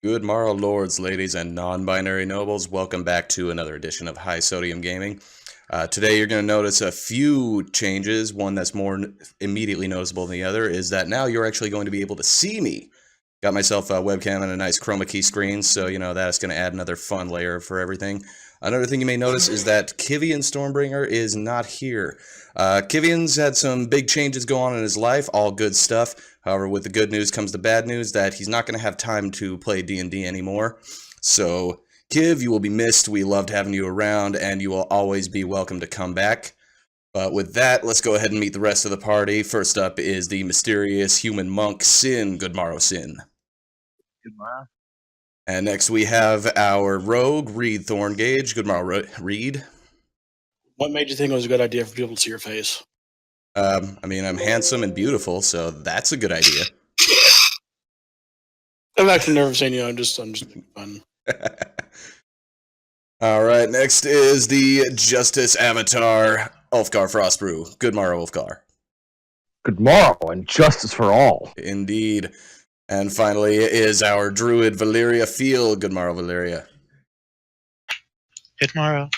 Good morrow, lords, ladies, and non-binary nobles. Welcome back to another edition of High Sodium Gaming. Today you're going to notice a few changes. One that's more immediately noticeable than the other is that now you're actually going to be able to see me. Got myself a webcam and a nice chroma key screen, so that's going to add another fun layer for everything. Another thing you may notice is that Kivian Stormbringer is not here. Kivian's had some big changes go on in his life, all good stuff. However, with the good news comes the bad news that he's not going to have time to play D&D anymore. So, Kiv, you will be missed. We loved having you around, and you will always be welcome to come back. But with that, let's go ahead and meet the rest of the party. First up is the mysterious human monk, Sin. Good morrow, Sin. Good morrow. And next we have our rogue, Reed Thorngage. Good morrow, Reed. What made you think it was a good idea for people to see your face? I mean, I'm handsome and beautiful, so that's a good idea. I've actually never seen you. I'm just making fun. All right, next is the Justice Avatar, Ulfgar Frostbrew. Good morrow, Ulfgar. Good morrow, and justice for all. Indeed. And finally is our druid, Valeria Field. Good morrow, Valeria. Good morrow.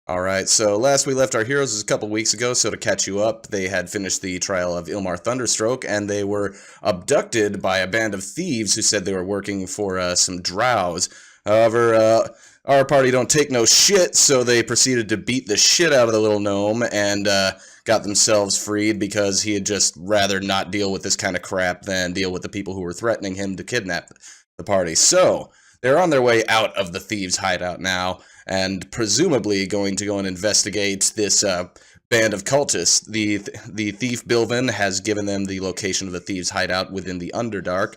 Alright, so last we left our heroes was a couple weeks ago, so to catch you up, they had finished the trial of Ilmar Thunderstroke, and they were abducted by a band of thieves who said they were working for some drows. However, our party don't take no shit, so they proceeded to beat the shit out of the little gnome, and got themselves freed because he had just rather not deal with this kind of crap than deal with the people who were threatening him to kidnap the party. So, they're on their way out of the thieves' hideout now, and presumably going to go and investigate this band of cultists. The thief Bilvin has given them the location of the thieves' hideout within the Underdark.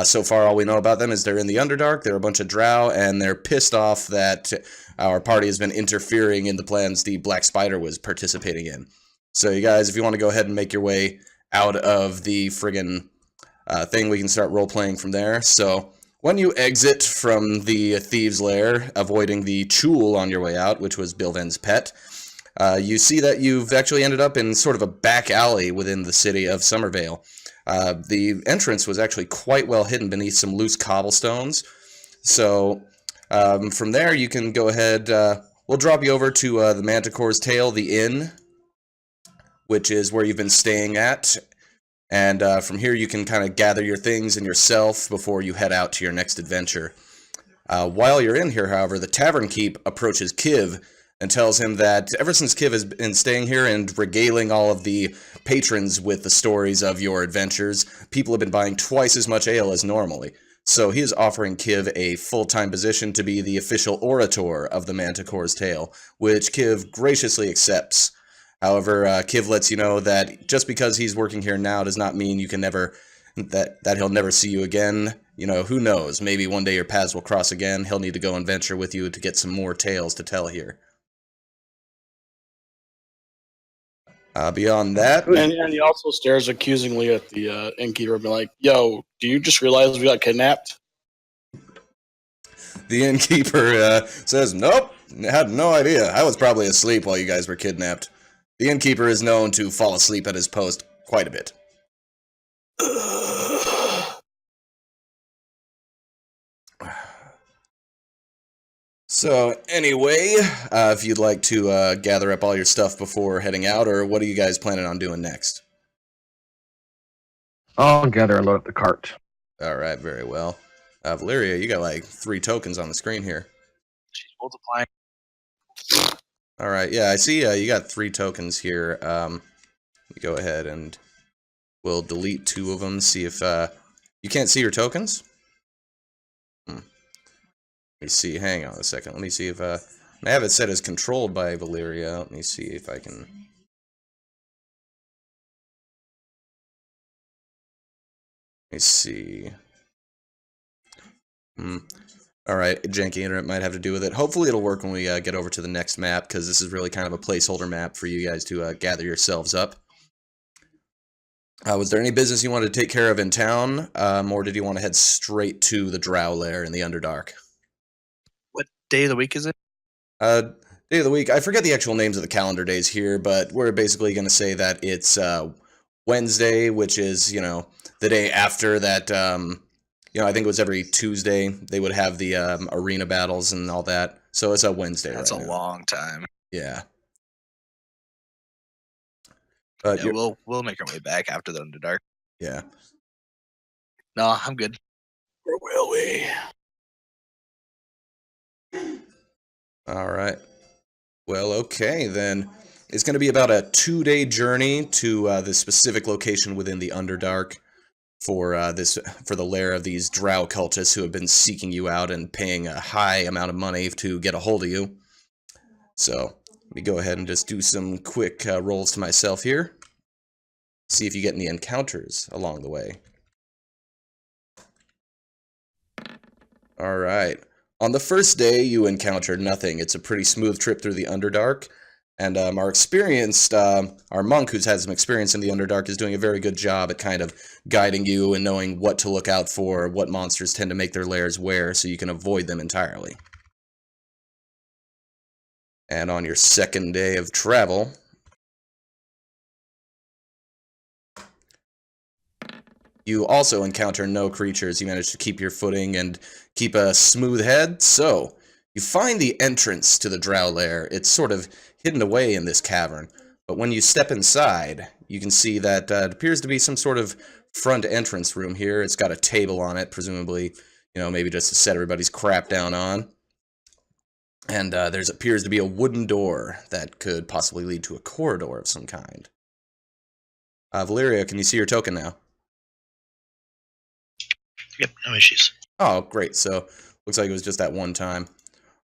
So far, all we know about them is they're in the Underdark, they're a bunch of drow, and they're pissed off that our party has been interfering in the plans the Black Spider was participating in. So you guys, if you want to go ahead and make your way out of the friggin' thing, we can start role-playing from there. So, when you exit from the thieves' lair, avoiding the Chul on your way out, which was Bilvin's pet, you see that you've actually ended up in sort of a back alley within the city of Summervale. The entrance was actually quite well hidden beneath some loose cobblestones. So, from there you can go ahead, we'll drop you over to the Manticore's Tail, the inn, which is where you've been staying at. And from here you can kind of gather your things and yourself before you head out to your next adventure. While you're in here, however, the Tavern Keep approaches Kiv and tells him that ever since Kiv has been staying here and regaling all of the patrons with the stories of your adventures, people have been buying twice as much ale as normally. So he is offering Kiv a full-time position to be the official orator of the Manticore's Tale, which Kiv graciously accepts. However, Kiv lets you know that just because he's working here now does not mean you can never, that he'll never see you again. You know, who knows? Maybe one day your paths will cross again. He'll need to go and venture with you to get some more tales to tell here. Beyond that... And he also stares accusingly at the innkeeper and be like, yo, do you just realize we got kidnapped? The innkeeper says, nope, had no idea. I was probably asleep while you guys were kidnapped. The innkeeper is known to fall asleep at his post quite a bit. So, anyway, if you'd like to gather up all your stuff before heading out, or what are you guys planning on doing next? I'll gather and load up the cart. Alright, very well. Valeria, you got like 3 tokens on the screen here. She's multiplying. Alright, yeah, I see you got 3 tokens here. Go ahead and we'll delete 2 of them, see if, you can't see your tokens? Let me see, hang on a second, let me see if, I have it set as controlled by Valeria, let me see if I can... Let me see... Alright, janky internet might have to do with it. Hopefully it'll work when we get over to the next map, because this is really kind of a placeholder map for you guys to gather yourselves up. Was there any business you wanted to take care of in town, or did you want to head straight to the Drow lair in the Underdark? What day of the week is it? Day of the week, I forget the actual names of the calendar days here, but we're basically going to say that it's Wednesday, which is, the day after that I think it was every Tuesday they would have the arena battles and all that. So it's a Wednesday That's right a now. long time. Yeah. But Yeah, we'll make our way back after the Underdark. yeah. No, I'm good. Or will we? All right. Well, okay, then. It's going to be about a 2-day journey to this specific location within the Underdark for the lair of these Drow cultists who have been seeking you out and paying a high amount of money to get a hold of you. So, let me go ahead and just do some quick rolls to myself here. See if you get any encounters along the way. Alright. On the first day, you encountered nothing. It's a pretty smooth trip through the Underdark. And our monk who's had some experience in the Underdark is doing a very good job at kind of guiding you and knowing what to look out for, what monsters tend to make their lairs where, so you can avoid them entirely. And on your second day of travel, you also encounter no creatures. You manage to keep your footing and keep a smooth head, so you find the entrance to the Drow lair. It's sort of hidden away in this cavern, but when you step inside, you can see that it appears to be some sort of front entrance room here. It's got a table on it, presumably, maybe just to set everybody's crap down on. And there appears to be a wooden door that could possibly lead to a corridor of some kind. Valeria, can you see your token now? Yep, no issues. Oh, great. So, looks like it was just that one time.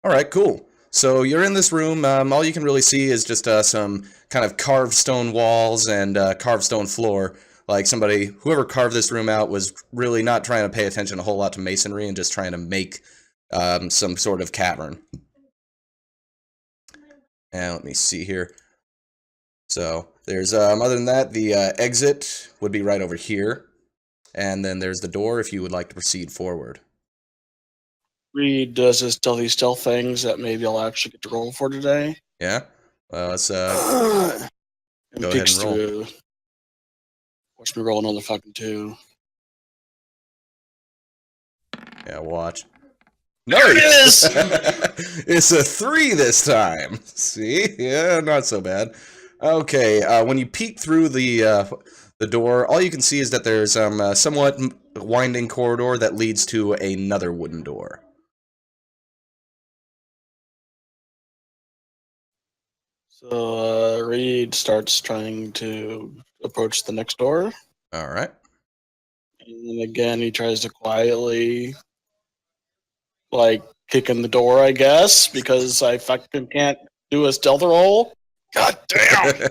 Alright, cool. So, you're in this room. All you can really see is just some kind of carved stone walls and carved stone floor. Like whoever carved this room out was really not trying to pay attention a whole lot to masonry and just trying to make some sort of cavern. And let me see here. So, there's, other than that, the exit would be right over here. And then there's the door if you would like to proceed forward. Reed does his stealth things that maybe I'll actually get to roll for today. Yeah? Well, let's And go ahead peeks and roll. through. Watch me roll another fucking 2. Yeah, watch. There it is! It's a 3 this time. See? Yeah, not so bad. Okay, when you peek through the door, all you can see is that there's somewhat winding corridor that leads to another wooden door. So Reed starts trying to approach the next door. All right. And then again, he tries to quietly, kick in the door, I guess, because I fucking can't do a stealth roll. God damn!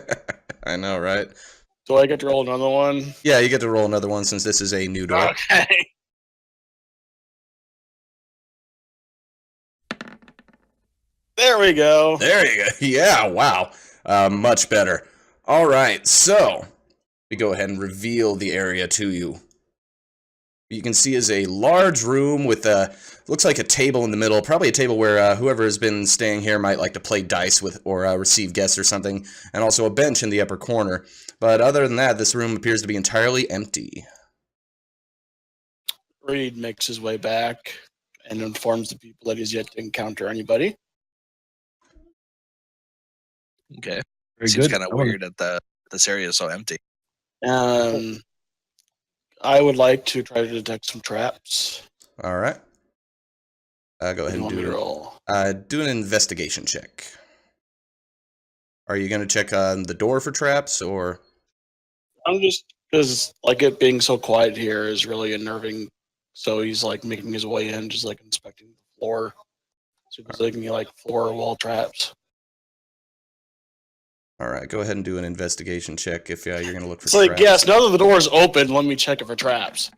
I know, right? Do I get to roll another one? Yeah, you get to roll another one since this is a new door. Okay. There we go. There you go. Yeah, wow. Much better. All right, so we go ahead and reveal the area to you. What you can see is a large room with looks like a table in the middle, probably a table where whoever has been staying here might like to play dice with or receive guests or something, and also a bench in the upper corner. But other than that, this room appears to be entirely empty. Reed makes his way back and informs the people that he's yet to encounter anybody. Okay. Very Seems good. kind of weird that this area is so empty. I would like to try to detect some traps. All right. Go ahead and Want me to roll? do an investigation check. Are you going to check on the door for traps, or? I'm just because it being so quiet here is really unnerving. So he's making his way in, just inspecting the floor. So he's looking at floor wall traps. All right, go ahead and do an investigation check if you're going to look for It's traps. yes, now that the door is open, let me check it for traps.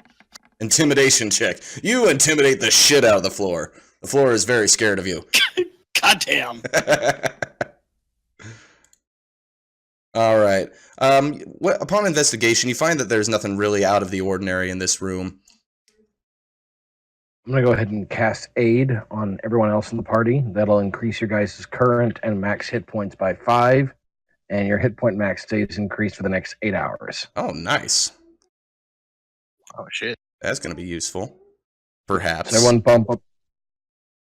Intimidation check. You intimidate the shit out of the floor. The floor is very scared of you. Goddamn. All right. Upon investigation, you find that there's nothing really out of the ordinary in this room. I'm going to go ahead and cast Aid on everyone else in the party. That'll increase your guys' current and max hit points by 5, and your hit point max stays increased for the next 8 hours. Oh, nice. Oh shit. That's going to be useful. Perhaps. So one bump up.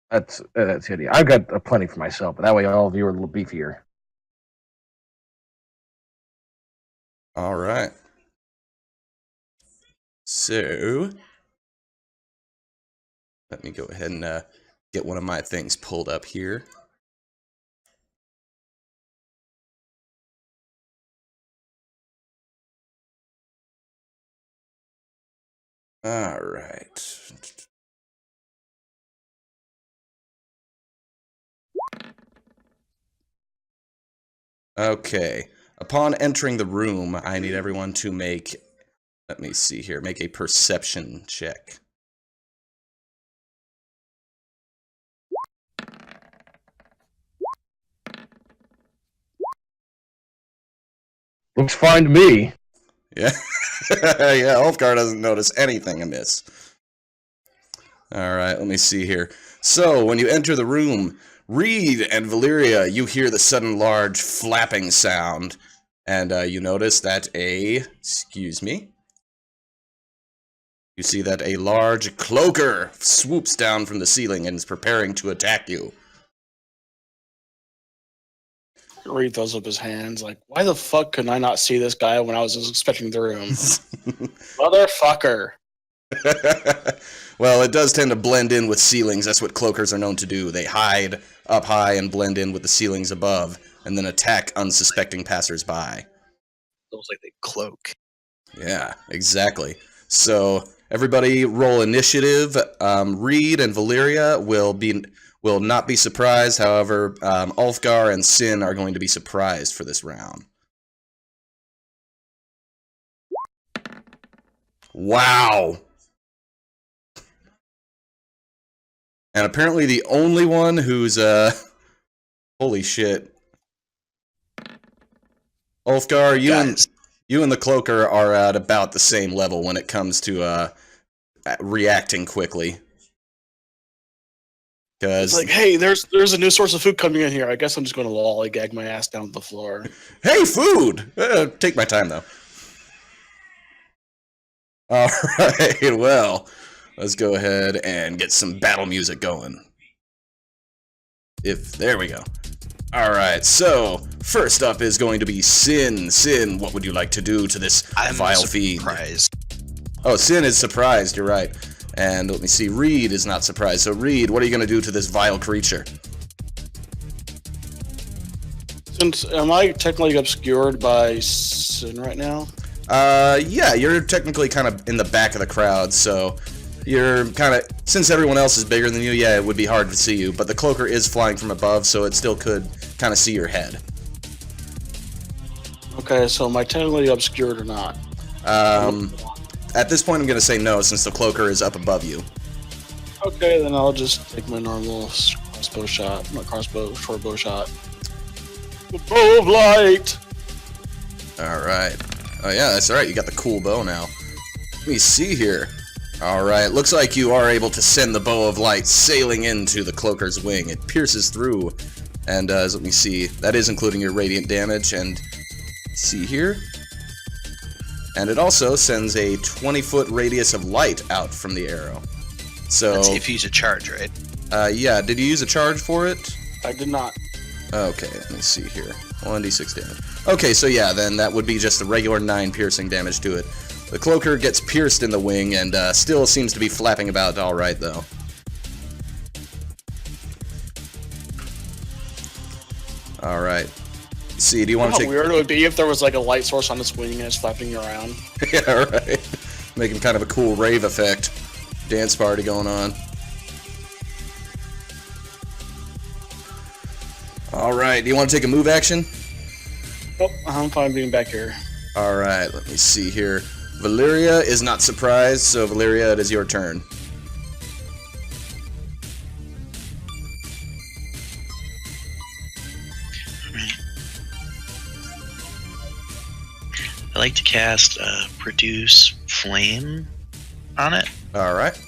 That's it. I've got plenty for myself, but that way all of you are a little beefier. All right. So let me go ahead and get one of my things pulled up here. All right. Okay. Upon entering the room, I need everyone to make, let me see here, make a perception check. Looks fine to me. Yeah. Yeah, Ulfgar doesn't notice anything amiss. All right, let me see here. So, when you enter the room, Reed and Valyria, you hear the sudden large flapping sound, and you notice that excuse me, you see that a large cloaker swoops down from the ceiling and is preparing to attack you. Reed throws up his hands like, why the fuck could I not see this guy when I was inspecting the room? Motherfucker. Well, it does tend to blend in with ceilings. That's what cloakers are known to do. They hide up high and blend in with the ceilings above, and then attack unsuspecting passersby. Almost like they cloak. Yeah, exactly. So everybody roll initiative. Reed and Valyria will not be surprised. However, Ulfgar and Sin are going to be surprised for this round. Wow. And apparently the only one who's, holy shit. Ulfgar, you and the cloaker are at about the same level when it comes to, reacting quickly. It's like, hey, there's a new source of food coming in here. I guess I'm just going to lollygag my ass down to the floor. Hey, food! Take my time, though. All right, well, let's go ahead and get some battle music going. There we go. All right, so first up is going to be Sin. Sin, what would you like to do to this vile fiend? Surprised. Oh, Sin is surprised, you're right. And let me see, Reed is not surprised. So Reed, what are you going to do to this vile creature? Am I technically obscured by Sin right now? Yeah, you're technically kind of in the back of the crowd, so you're kind of, since everyone else is bigger than you, yeah, it would be hard to see you, but the cloaker is flying from above, so it still could kind of see your head. Okay, so am I technically obscured or not? At this point, I'm going to say no, since the cloaker is up above you. Okay, then I'll just take my normal crossbow shot. Not crossbow, short bow shot. The bow of light! Alright. Oh yeah, that's alright, you got the cool bow now. Let me see here. Alright, looks like you are able to send the bow of light sailing into the cloaker's wing. It pierces through, and let me see, that is including your radiant damage, and see here. And it also sends a 20-foot radius of light out from the arrow. So That's if you use a charge, right? yeah, did you use a charge for it? I did not. Okay, let me see here. 1d6 damage. Okay, so yeah, then that would be just the regular 9 piercing damage to it. The cloaker gets pierced in the wing and still seems to be flapping about alright, though. Alright. See, do you want to take... How weird it would be if there was like a light source on its wing and it's flapping around. Yeah, right. Making kind of a cool rave effect. Dance party going on. Alright, do you want to take a move action? Oh, I'm fine being back here. Alright, let me see here. Valyria is not surprised, so Valyria, it is your turn. I like to cast Produce Flame on it. Alright.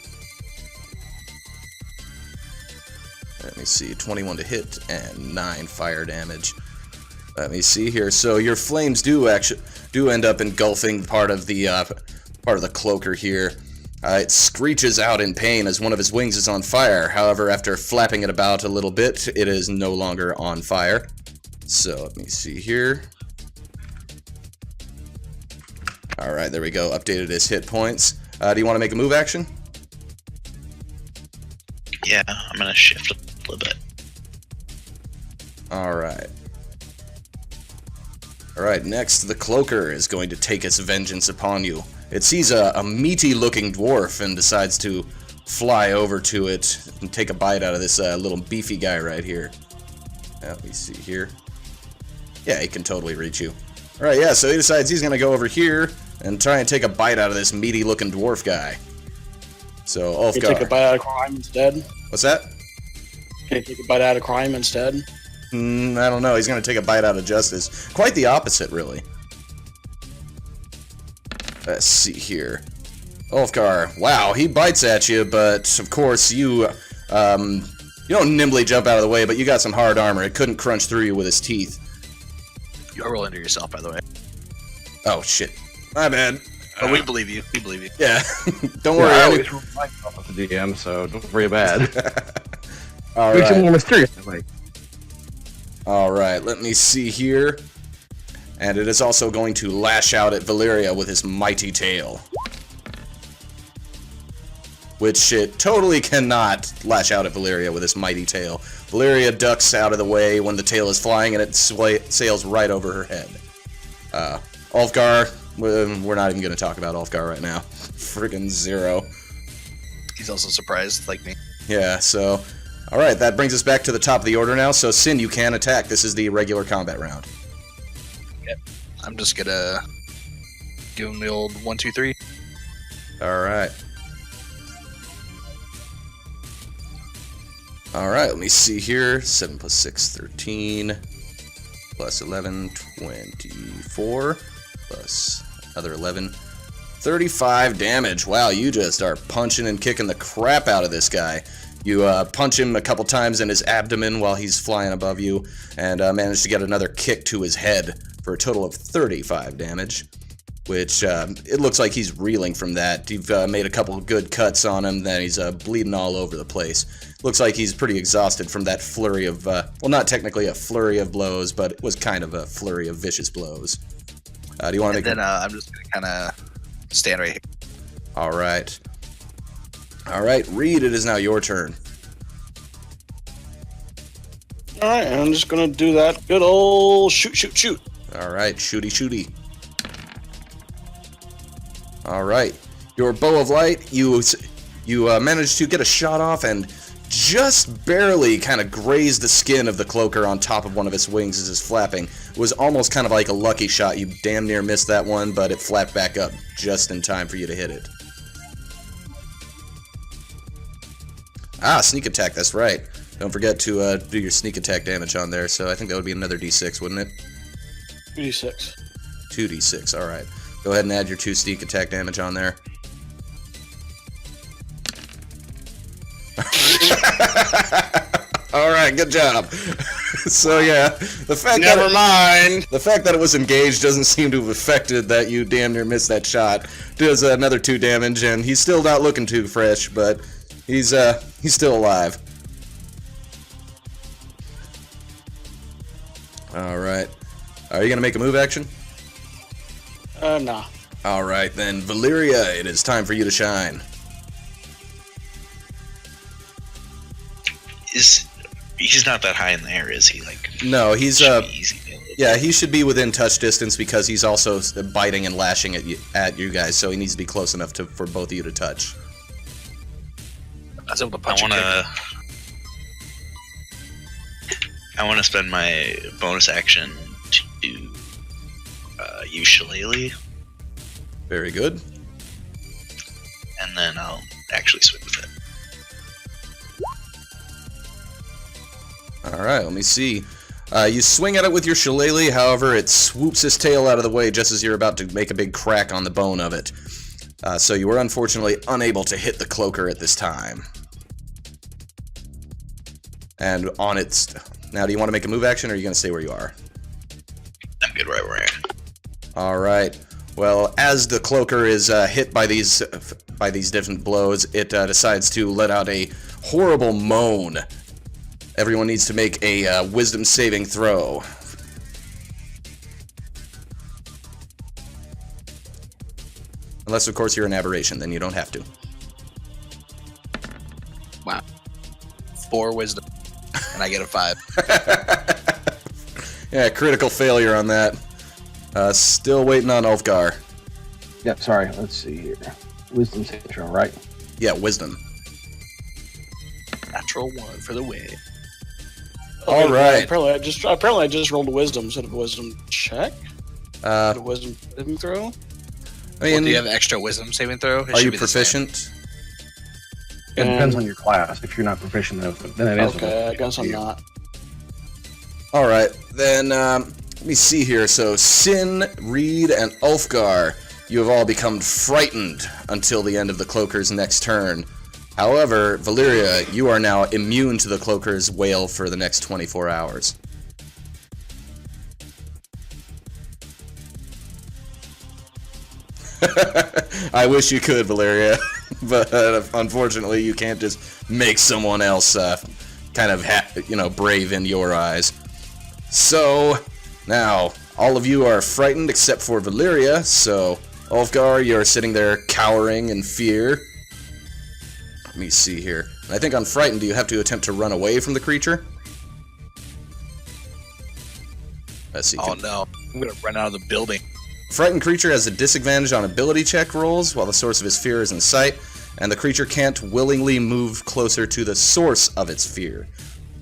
Let me see, 21 to hit and 9 fire damage. Let me see here. So your flames do end up engulfing part of the cloaker here, It screeches out in pain as one of his wings is on fire. However, after flapping it about a little bit, it is no longer on fire. So let me see here. Alright, there we go. Updated his hit points. Do you want to make a move action? Yeah, I'm gonna shift a little bit. Alright. Alright, next the Cloaker is going to take its vengeance upon you. It sees a meaty-looking dwarf and decides to fly over to it and take a bite out of this little beefy guy right here. Let me see here. Yeah, he can totally reach you. Alright, yeah, so he decides he's going to go over here and try and take a bite out of this meaty-looking dwarf guy. So, Can you take a Ulfgar. bite out of crime instead? What's that? Can you take a bite out of crime instead? I don't know. He's going to take a bite out of justice. Quite the opposite, really. Let's see here. Ulfgar, wow, he bites at you, but of course you don't nimbly jump out of the way, but you got some hard armor. It couldn't crunch through you with his teeth. You are rolling into yourself, by the way. Oh, shit. My bad. But we believe you. We believe you. Yeah. Don't worry. I any- always roll myself with the DM, so don't worry about it. All Makes it right. more mysterious that way. All right, let me see here. And it is also going to lash out at Valyria with his mighty tail. Which it totally cannot lash out at Valyria with his mighty tail. Valyria ducks out of the way when the tail is flying and it sails right over her head. Ulfgar, we're not even going to talk about Ulfgar right now. Friggin' 0. He's also surprised, like me. Yeah, so... Alright, that brings us back to the top of the order now. So, Sin, you can attack. This is the regular combat round. I'm just gonna give him the old 1, 2, 3. Alright. Alright, let me see here. 7 plus 6, 13. Plus 11, 24. Plus another 11. 35 damage. Wow, you just are punching and kicking the crap out of this guy. You punch him a couple times in his abdomen while he's flying above you, and manage to get another kick to his head for a total of 35 damage. Which, it looks like he's reeling from that. You've made a couple of good cuts on him, then he's bleeding all over the place. Looks like he's pretty exhausted from that flurry of, well, not technically a flurry of blows, but it was kind of a flurry of vicious blows. Do you want to make... And then I'm just gonna kind of stand right here. Alright. Alright, Reed, it is now your turn. Alright, I'm just gonna do that good old shoot, shoot, shoot. Alright, shooty shooty. Alright, your bow of light, you managed to get a shot off and just barely kind of grazed the skin of the cloaker on top of one of its wings as it's flapping. It was almost kind of like a lucky shot. You damn near missed that one, but it flapped back up just in time for you to hit it. Ah, sneak attack, that's right. Don't forget to do your sneak attack damage on there, so I think that would be another d6, wouldn't it? 2d6. 2d6, alright. Go ahead and add your 2 sneak attack damage on there. Alright, good job. So yeah, the fact that it was engaged doesn't seem to have affected that you damn near missed that shot. Does another 2 damage, and he's still not looking too fresh, but he's still alive. Alright. Are you gonna make a move action? Nah. Alright then, Valyria, it is time for you to shine. He's not that high in the air, is he? Like, No, he's should be easy to live. yeah, he should be within touch distance because he's also biting and lashing at you guys, so he needs to be close enough for both of you to touch. I was able to I punch want to spend my bonus action to use Shillelagh, Very good. and then I'll actually swing with it. Alright, let me see. You swing at it with your shillelagh, however, it swoops its tail out of the way just as you're about to make a big crack on the bone of it. So you were unfortunately unable to hit the cloaker at this time. And on its... Now, do you want to make a move action, or are you going to stay where you are? I'm good right where I am. Alright. Well, as the cloaker is hit by these by these different blows, it decides to let out a horrible moan. Everyone needs to make a wisdom saving throw. Unless, of course, you're an aberration, then you don't have to. Wow. 4 wisdom. And I get a 5. Yeah, critical failure on that. Still waiting on Ulfgar. Yep, sorry. Let's see here. Wisdom saving throw, right? Yeah, wisdom. Natural 1 for the win. All right. Apparently I just rolled a wisdom instead of a wisdom check. A wisdom saving throw. I mean, Well, do you have extra wisdom saving throw? It are should you be the same. proficient? It depends on your class. If you're not proficient, then it is. Okay, I guess I'm not. All right, then let me see here. So Sin, Reed, and Ulfgar, you have all become frightened until the end of the Cloaker's next turn. However, Valyria, you are now immune to the Cloaker's wail for the next 24 hours. I wish you could, Valyria, but unfortunately you can't just make someone else kind of, brave in your eyes. So, now, all of you are frightened except for Valyria, so, Ulfgar, you're sitting there cowering in fear. Let me see here. I think on frightened, you have to attempt to run away from the creature. Let's see. Oh no, I'm gonna run out of the building. Frightened creature has a disadvantage on ability check rolls while the source of his fear is in sight, and the creature can't willingly move closer to the source of its fear.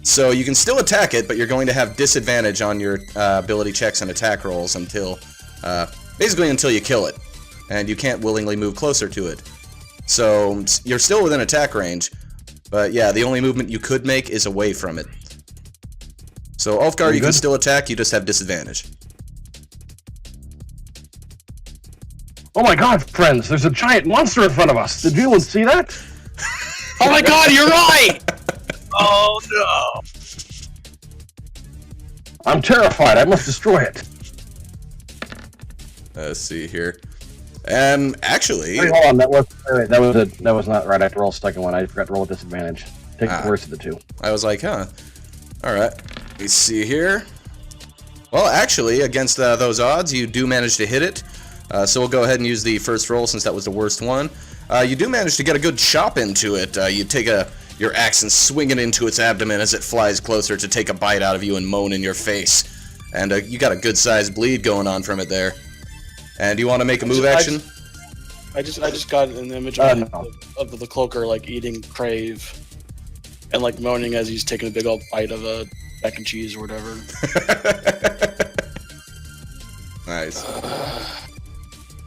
So you can still attack it, but you're going to have disadvantage on your ability checks and attack rolls until, basically until you kill it, and you can't willingly move closer to it. So you're still within attack range, but yeah, the only movement you could make is away from it. So Ulfgar, you can still attack, you just have disadvantage. Oh my god, friends, there's a giant monster in front of us. Did anyone see that? Oh my god, you're right! Oh no! I'm terrified. I must destroy it. Let's see here. Actually... Wait, hold on. That was not right. I have to roll a second one. I forgot to roll a disadvantage. Take the worst of the two. I was like, huh. Alright. Let me see here. Well, actually, against those odds, you do manage to hit it. So we'll go ahead and use the first roll since that was the worst one. You do manage to get a good chop into it. You take your axe and swing it into its abdomen as it flies closer to take a bite out of you and moan in your face. And you got a good-sized bleed going on from it there. And do you want to make a move action? I just got an image of the cloaker like eating Crave and like moaning as he's taking a big old bite of a mac and cheese or whatever. Nice.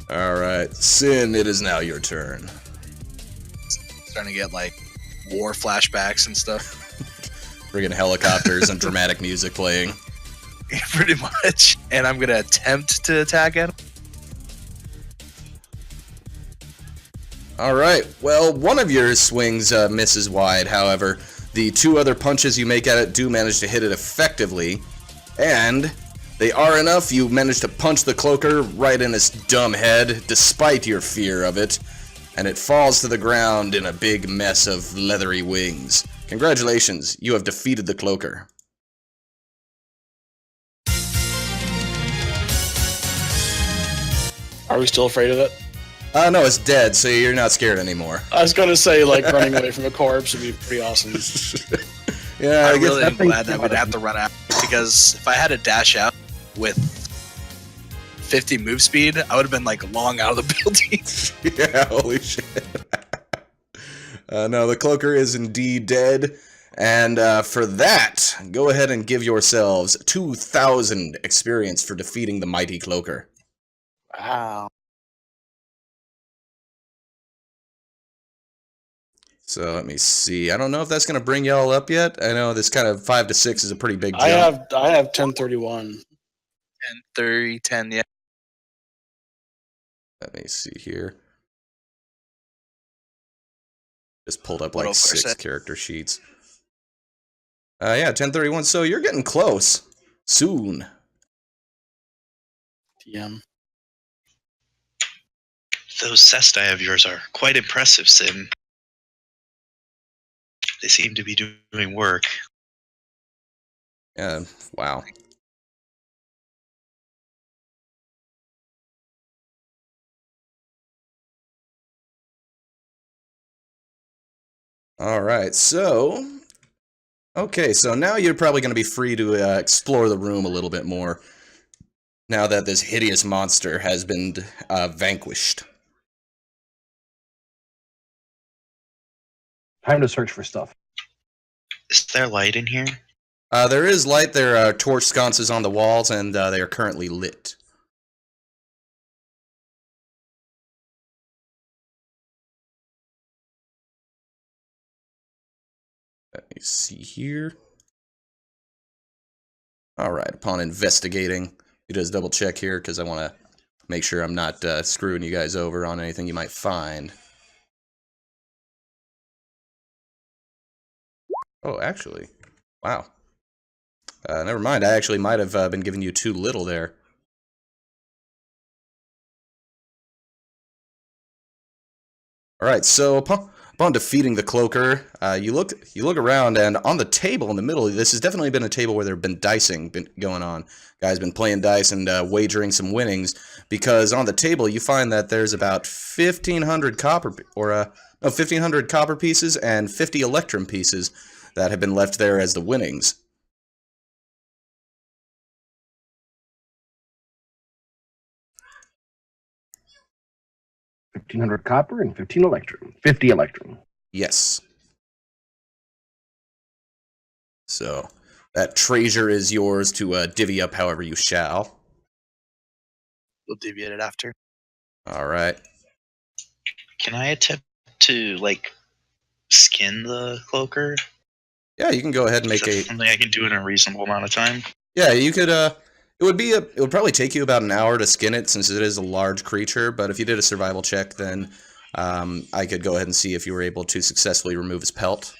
Alright, Sin, it is now your turn. Starting to get like war flashbacks and stuff. Friggin' helicopters and dramatic music playing. Pretty much. And I'm gonna attempt to attack at him. Alright, well, one of your swings misses wide, however. The two other punches you make at it do manage to hit it effectively. And they are enough. You manage to punch the cloaker right in its dumb head, despite your fear of it. And it falls to the ground in a big mess of leathery wings. Congratulations, you have defeated the cloaker. Are we still afraid of it? No, it's dead, so you're not scared anymore. I was gonna say like running away from a corpse would be pretty awesome. Yeah, I I guess really am glad that we'd have to run out, because if I had to dash out with 50 move speed, I would have been like long out of the building. Yeah, holy shit. No, the cloaker is indeed dead. And for that, go ahead and give yourselves 2,000 experience for defeating the mighty cloaker. Wow. So let me see. I don't know if that's going to bring y'all up yet. I know this kind of 5 to 6 is a pretty big jump. I have 1031. 10, 30, 10, yeah. Let me see here. Just pulled up like What 6 else? character sheets. Yeah, 1031. So you're getting close. Soon. TM. Those cesti of yours are quite impressive, Sim. They seem to be doing work. Wow. All right, so okay, so now you're probably going to be free to explore the room a little bit more. Now that this hideous monster has been vanquished. Time to search for stuff. Is there light in here? There is light. There are torch sconces on the walls, and they are currently lit. Let me see here. All right, upon investigating, you just double check here because I want to make sure I'm not screwing you guys over on anything you might find. Oh, actually, wow. Never mind, I actually might have been giving you too little there. Alright, so upon defeating the cloaker, you look around, and on the table in the middle, this has definitely been a table where there have been dicing going on. Guys been playing dice and wagering some winnings, because on the table you find that there's about 1,500 copper, or no, 1,500 copper pieces and 50 electrum pieces that have been left there as the winnings. 1,500 copper and 15 electrum. 50 electrum. Yes. So, that treasure is yours to divvy up however you shall. We'll deviate it after. Alright. Can I attempt to, like, skin the cloaker? Yeah, you can go ahead and Is make that something I can do in a reasonable amount of time? Yeah, you could, it would probably take you about an hour to skin it since it is a large creature, but if you did a survival check, then I could go ahead and see if you were able to successfully remove his pelt.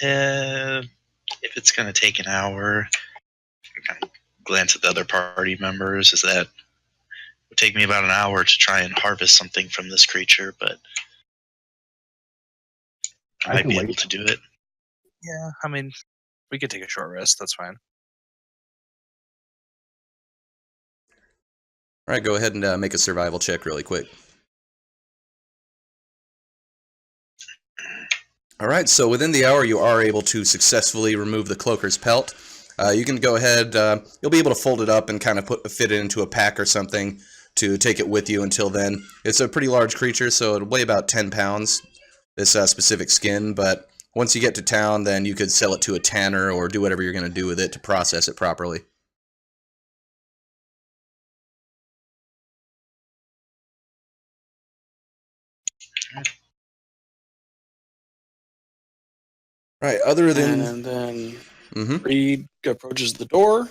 If it's going to take an hour, I kind of glance at the other party members. Is that it would take me about an hour to try and harvest something from this creature, but I might be able to do it. Yeah, I mean, we could take a short rest. That's fine. Alright, go ahead and make a survival check really quick. Alright, so within the hour you are able to successfully remove the cloaker's pelt. You can go ahead, you'll be able to fold it up and kind of fit it into a pack or something to take it with you until then. It's a pretty large creature, so it'll weigh about 10 pounds, this specific skin, but once you get to town, then you could sell it to a tanner or do whatever you're going to do with it to process it properly. Right, other than... And then Mm-hmm. Reed approaches the door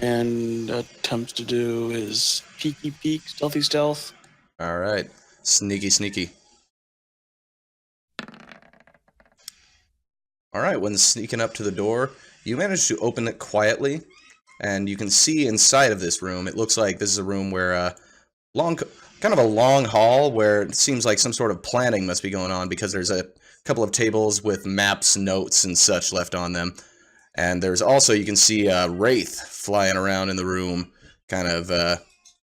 and attempts to do his peeky peek, stealthy stealth. Alright, sneaky sneaky. Alright, when sneaking up to the door, you manage to open it quietly, and you can see inside of this room. It looks like this is a room where kind of a long hall where it seems like some sort of planning must be going on because there's a couple of tables with maps, notes, and such left on them. And there's also, you can see a wraith flying around in the room, kind of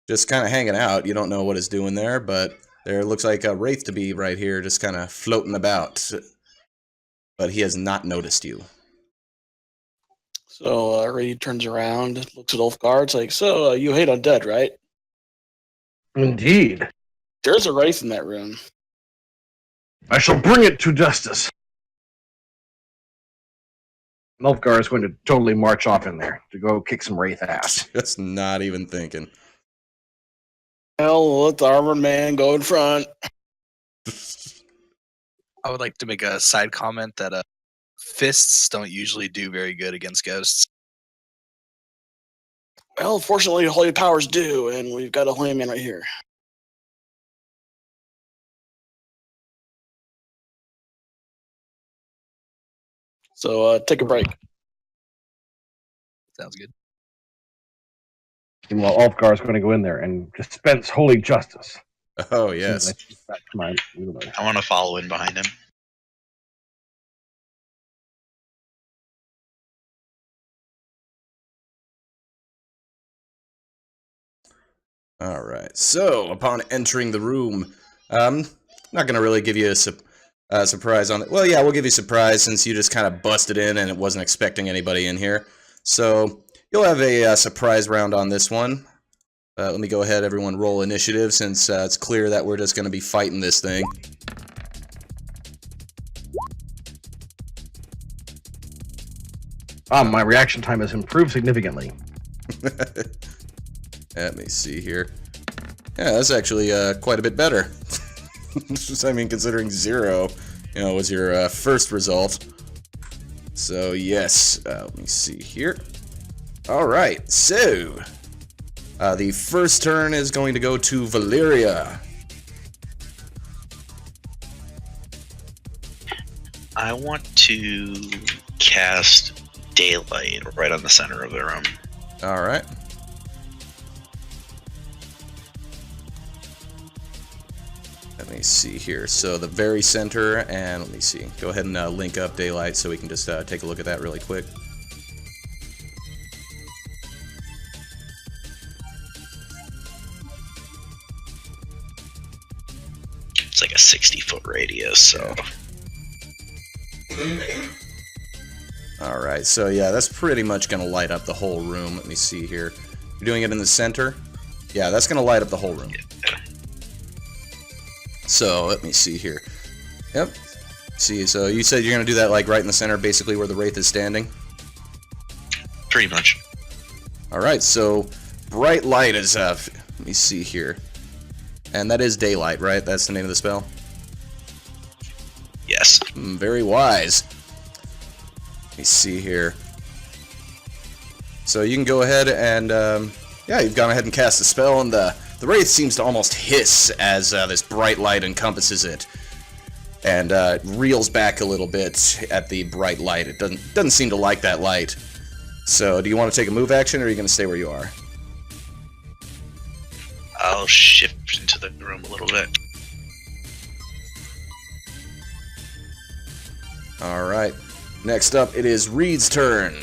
just kind of hanging out. You don't know what it's doing there, but there looks like a wraith to be right here, just kind of floating about. But he has not noticed you. So Reed turns around, looks at Ulfgar. It's like, so you hate undead, right? Indeed. There's a wraith in that room. I shall bring it to justice. Nilfgaard is going to totally march off in there to go kick some wraith ass. Just not even thinking. Hell, let the armored man go in front. I would like to make a side comment that fists don't usually do very good against ghosts. Well, fortunately, holy powers do, and we've got a holy man right here. So take a break. Sounds good. Meanwhile, Ulfgar is going to go in there and dispense holy justice. Oh, As yes. soon as I switch back to my wheeler. I want to follow in behind him. All right. So, upon entering the room, not going to really give you a surprise on it. Well, yeah, we'll give you a surprise since you just kind of busted in and it wasn't expecting anybody in here. So, you'll have a surprise round on this one. Let me go ahead, everyone, roll initiative since it's clear that we're just going to be fighting this thing. My reaction time has improved significantly. Let me see here. Yeah, that's actually quite a bit better. I mean, considering 0, was your first result. So, yes, let me see here. All right, so the first turn is going to go to Valeria. I want to cast Daylight right on the center of the room. All right. Let me see here. So the very center, and let me see. Go ahead and link up Daylight so we can just take a look at that really quick. It's like a 60-foot radius, so... Alright, so yeah, that's pretty much going to light up the whole room. Let me see here. You're doing it in the center? Yeah, that's going to light up the whole room. So, let me see here. Yep. See, so you said you're going to do that like right in the center, basically where the Wraith is standing? Pretty much. Alright, so bright light is up. Let me see here. And that is Daylight, right? That's the name of the spell? Yes. Very wise. Let me see here. So you can go ahead and, yeah, you've gone ahead and cast the spell, and the Wraith seems to almost hiss as this bright light encompasses it. And reels back a little bit at the bright light. It doesn't seem to like that light. So do you want to take a move action, or are you going to stay where you are? I'll shift into the room a little bit. Alright. Next up, it is Reed's turn.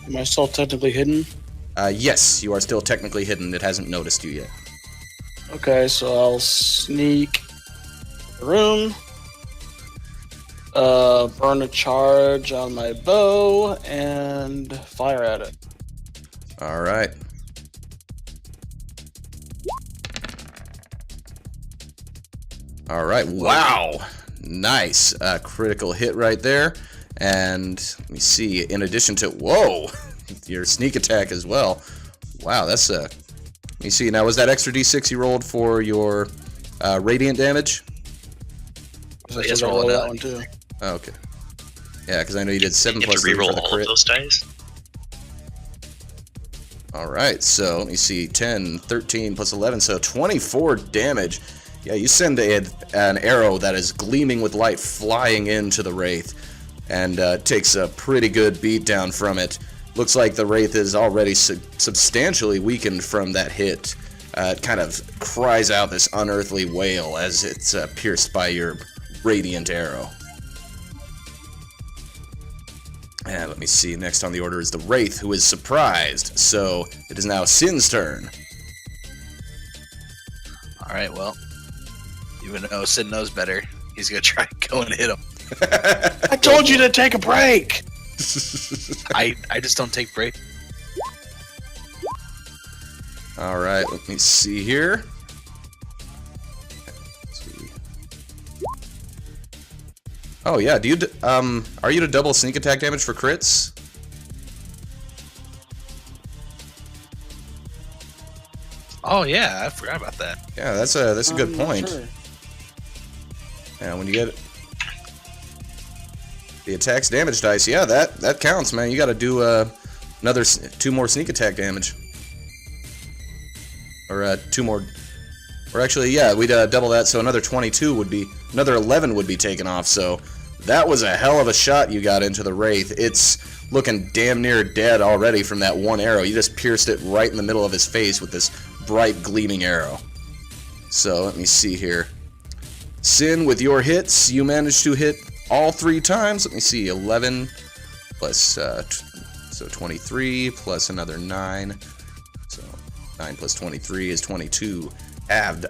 Am I still technically hidden? Yes, you are still technically hidden. It hasn't noticed you yet. Okay, so I'll sneak the room. Burn a charge on my bow and fire at it. Alright. Alright, wow! Nice. Critical hit right there. And let me see, in addition to, whoa! Your sneak attack as well. Wow, that's let me see, now was that extra d6 you rolled for your radiant damage? So Yes, I roll roll it that out. one too. Oh, okay. Yeah, because I know you did 7 You have plus to 3 for reroll the all of crit. those dice. Alright, so let me see, 10, 13 plus 11, so 24 damage. Yeah, you send an arrow that is gleaming with light flying into the Wraith, and takes a pretty good beat down from it. Looks like the Wraith is already substantially weakened from that hit. It kind of cries out this unearthly wail as it's pierced by your radiant arrow. And let me see, next on the order is the Wraith, who is surprised. So it is now Sin's turn. Alright, well, even though Sid knows better, he's gonna try and go and hit him. I told you to take a break! I just don't take break. Alright, let me see here. Oh yeah, do you are you to double sneak attack damage for crits? Oh yeah, I forgot about that. Yeah, that's a good I'm not point. sure. Yeah, when you get the attacks damage dice, yeah, that counts, man. You got to do another 2 more sneak attack damage, or 2 more, or actually, yeah, we'd double that, so another 22 would be, another 11 would be taken off. So That was a hell of a shot you got into the Wraith. It's looking damn near dead already from that one arrow. You just pierced it right in the middle of his face with this bright gleaming arrow. So let me see here. Sin, with your hits, you managed to hit all 3 times. Let me see, 11 plus, so 23 plus another 9. So 9 plus 23 is 22. Halved.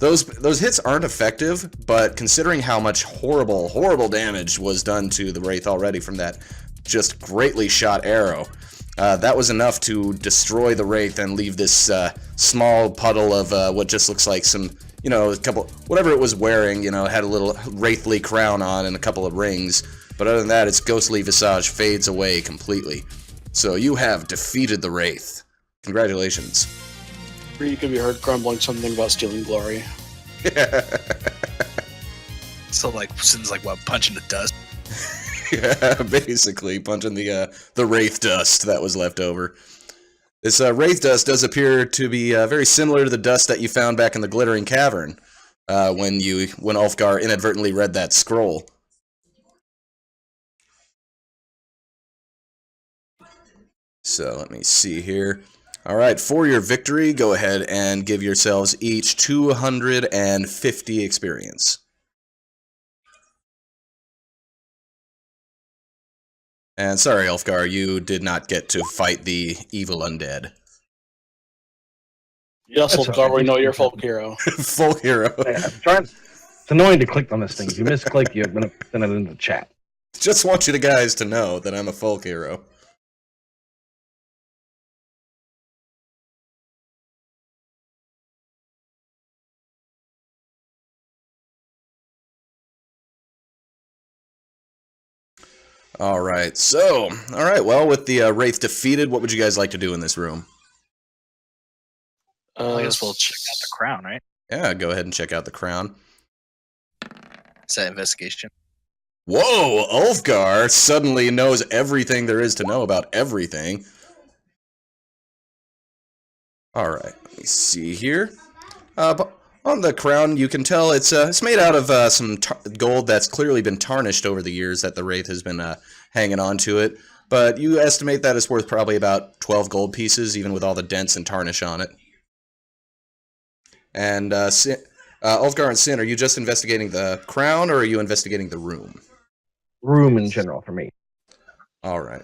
Those hits aren't effective, but considering how much horrible damage was done to the Wraith already from that just greatly shot arrow, that was enough to destroy the Wraith and leave this small puddle of what just looks like some, you know, a couple, whatever it was wearing, you know, it had a little wraithly crown on and a couple of rings, but other than that, its ghostly visage fades away completely. So you have defeated the Wraith. Congratulations. You could be heard grumbling something about stealing glory. So like Sin's like what, punching the dust? Yeah, basically punching the Wraith dust that was left over. This Wraith dust does appear to be very similar to the dust that you found back in the Glittering Cavern when Ulfgar inadvertently read that scroll. So let me see here. Alright, for your victory, go ahead and give yourselves each 250 experience. And sorry, Ulfgar, you did not get to fight the evil undead. Yes, That's Ulfgar, okay. we know you're a folk hero. Full hero. Yeah, I'm trying. It's annoying to click on this thing. If you misclick, you're gonna send it into the chat. Just want you guys to know that I'm a folk hero. Alright, so, alright, well, with the Wraith defeated, what would you guys like to do in this room? I guess we'll check out the crown, right? Yeah, go ahead and check out the crown. Is that investigation? Whoa, Ulfgar suddenly knows everything there is to know about everything. Alright, let me see here. On the crown, you can tell it's made out of some gold that's clearly been tarnished over the years that the Wraith has been hanging on to it. But you estimate that it's worth probably about 12 gold pieces, even with all the dents and tarnish on it. And Ulfgar and Sin, are you just investigating the crown, or are you investigating the room? Room in general for me. Alright.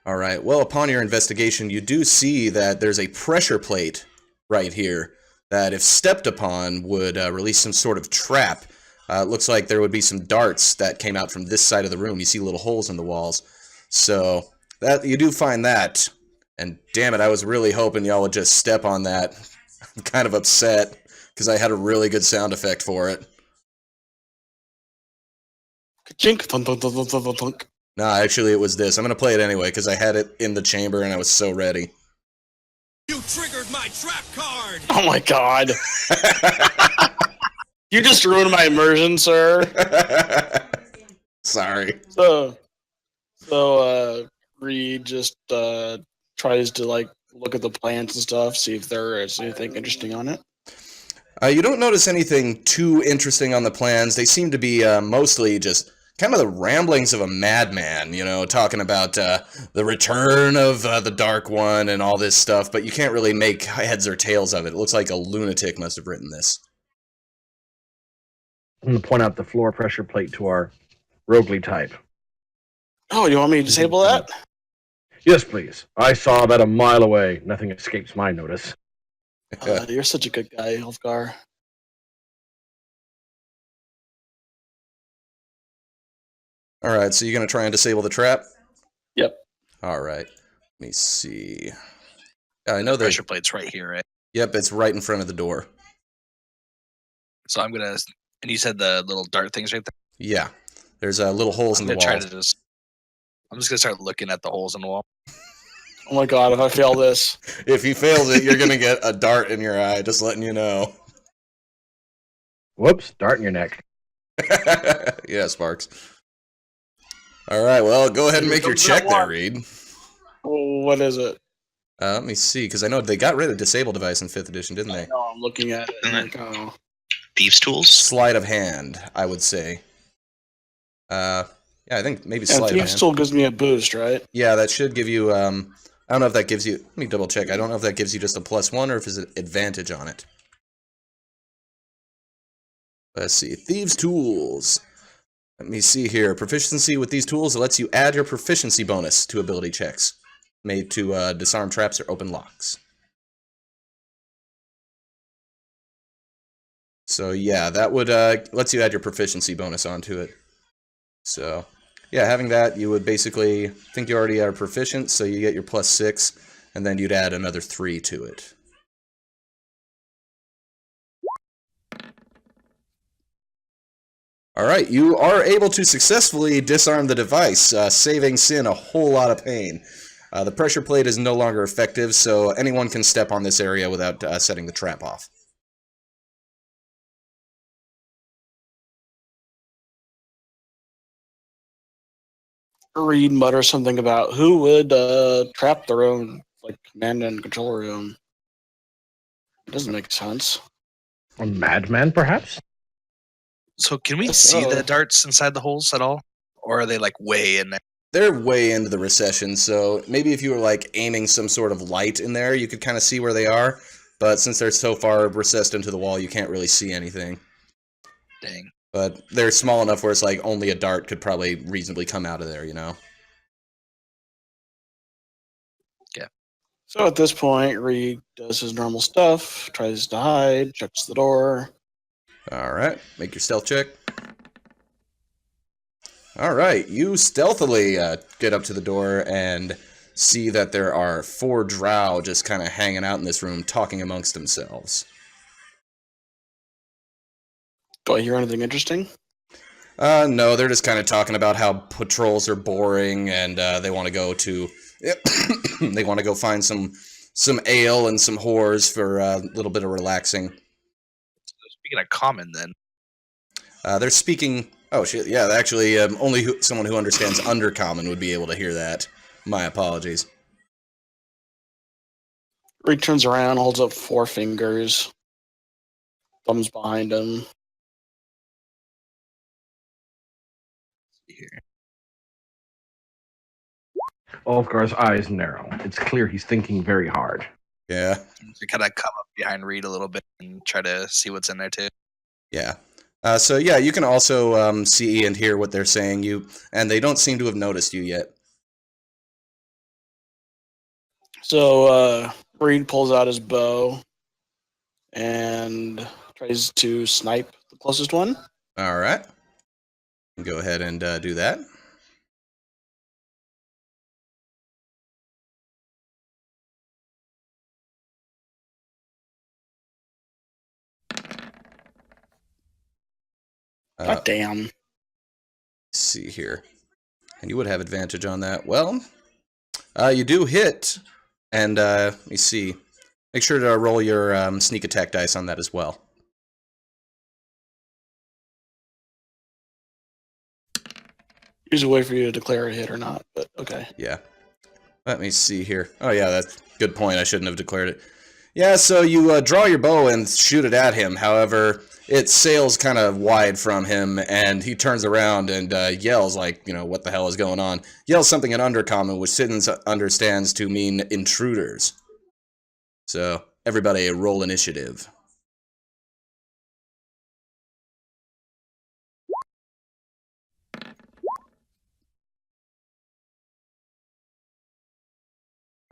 Alright, well, upon your investigation, you do see that there's a pressure plate right here that, if stepped upon, would release some sort of trap. It looks like there would be some darts that came out from this side of the room. You see little holes in the walls. So, that you do find that. And damn it, I was really hoping y'all would just step on that. I'm kind of upset, because I had a really good sound effect for it. Ka-chink, thunk, thunk, thunk, thunk, thunk, thunk. Nah, actually it was this. I'm going to play it anyway, because I had it in the chamber and I was so ready. You triggered my trap card! Oh my god. You just ruined my immersion, sir. Sorry. So Reed just tries to like look at the plants and stuff, see if there is anything interesting on it. You don't notice anything too interesting on the plans. They seem to be mostly just kind of the ramblings of a madman, you know, talking about the return of the Dark One and all this stuff, but you can't really make heads or tails of it. It looks like a lunatic must have written this. I'm going to point out the floor pressure plate to our roguely type. Oh, you want me to disable that? Yes, please. I saw that a mile away. Nothing escapes my notice. You're such a good guy, Ulfgar. Alright, so you're going to try and disable the trap? Yep. Alright. Let me see. I know Pressure plate's right here, right? Yep, it's right in front of the door. So I'm gonna. And you said the little dart things right there. Yeah. There's little holes in the wall. I'm just gonna start looking at the holes in the wall. Oh my god, if I fail this. If he fails it, you're going to get a dart in your eye, just letting you know. Whoops, dart in your neck. Yeah, Sparks. Alright, well, go ahead and make your check there, Reed. Oh, what is it? Let me see, because I know they got rid of Disable Device in 5th edition, didn't they? No, I'm looking at it. Like, oh. Thieves' tools? Sleight of hand, I would say. Yeah, I think maybe Yeah, sleight of Thief hand. still gives me a boost, right? Yeah, that should give you, I don't know if that gives you, let me double check. I don't know if that gives you just a +1 or if it's an advantage on it. Let's see, Thieves' Tools. Let me see here. Proficiency with these tools, it lets you add your proficiency bonus to ability checks made to disarm traps or open locks. So yeah, that would lets you add your proficiency bonus onto it. So yeah, having that, you would basically think you already are proficient, so you get your +6, and then you'd add another 3 to it. Alright, you are able to successfully disarm the device, saving Sin a whole lot of pain. The pressure plate is no longer effective, so anyone can step on this area without setting the trap off. Reed mutters something about who would trap their own like command and control room. It doesn't make sense. A madman, perhaps? So can we Guess see so. the darts inside the holes at all? Or are they like way in there? They're way into the recession, so maybe if you were like aiming some sort of light in there, you could kind of see where they are. But since they're so far recessed into the wall, you can't really see anything. Dang. But they're small enough where it's like only a dart could probably reasonably come out of there, you know? So at this point, Reed does his normal stuff, tries to hide, checks the door. Alright, make your stealth check. Alright, you stealthily get up to the door and see that there are 4 drow just kind of hanging out in this room, talking amongst themselves. Do I hear anything interesting? No, they're just kind of talking about how patrols are boring and they want to go to... they want to go find some ale and some whores for a little bit of relaxing. Speaking of common, then. They're speaking... Oh, shit, yeah, actually, only someone who understands Undercommon would be able to hear that. My apologies. Reed turns around, holds up 4 fingers, thumbs behind him. Here. Ulfgar's eyes narrow. It's clear he's thinking very hard. Yeah, To kind of come up behind Reed a little bit and try to see what's in there too. yeah. So, yeah, you can also see and hear what they're saying, and they don't seem to have noticed you yet. So Reed pulls out his bow and tries to snipe the closest one. Alright. Go ahead and do that. God damn. Let's see here. And you would have advantage on that. Well, you do hit. And, let me see. Make sure to roll your sneak attack dice on that as well. Usually wait for you to declare a hit or not, but okay. Yeah. Let me see here. Oh, yeah, that's a good point. I shouldn't have declared it. Yeah, so you draw your bow and shoot it at him. However, it sails kind of wide from him, and he turns around and yells like, you know, what the hell is going on? Yells something in Undercommon, which Siddons understands to mean intruders. So, everybody roll initiative.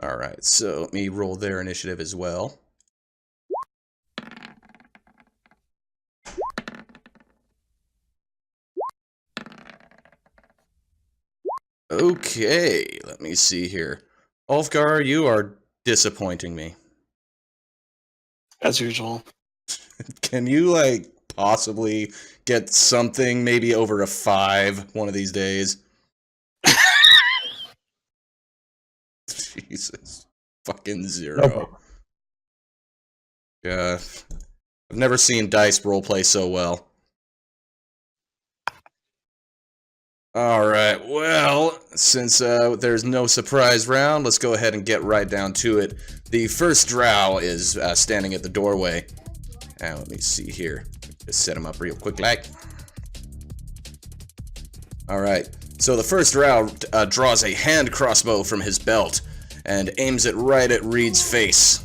Alright, so let me roll their initiative as well. Okay, let me see here. Ulfgar, you are disappointing me. As usual. Can you, like, possibly get something maybe over a 5 one of these days? Jesus. Fucking 0. Nope. Yeah. I've never seen dice roleplay so well. Alright, well, since there's no surprise round, let's go ahead and get right down to it. The first drow is standing at the doorway. And let me see here. Just set him up real quick like. All right. So the first Drow draws a hand crossbow from his belt and aims it right at Reed's face.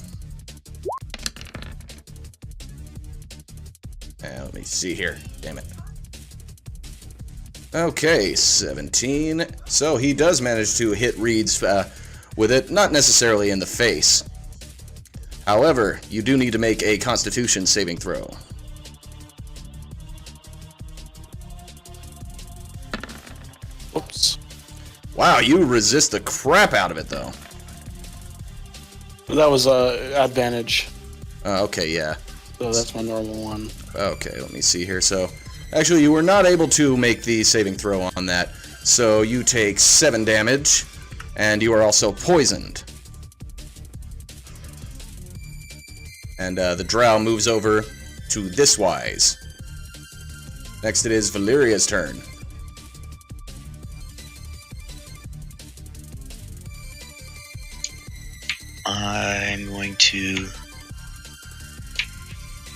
Let me see here. Damn it. Okay, 17. So he does manage to hit Reed's with it, not necessarily in the face. However, you do need to make a Constitution saving throw. Oops. Wow, you resist the crap out of it, though. That was a advantage. Okay, yeah. So that's my normal one. Okay, let me see here. So, actually, you were not able to make the saving throw on that. So you take 7 damage, and you are also poisoned. And the Drow moves over to this wise. Next it is Valeria's turn. I'm going to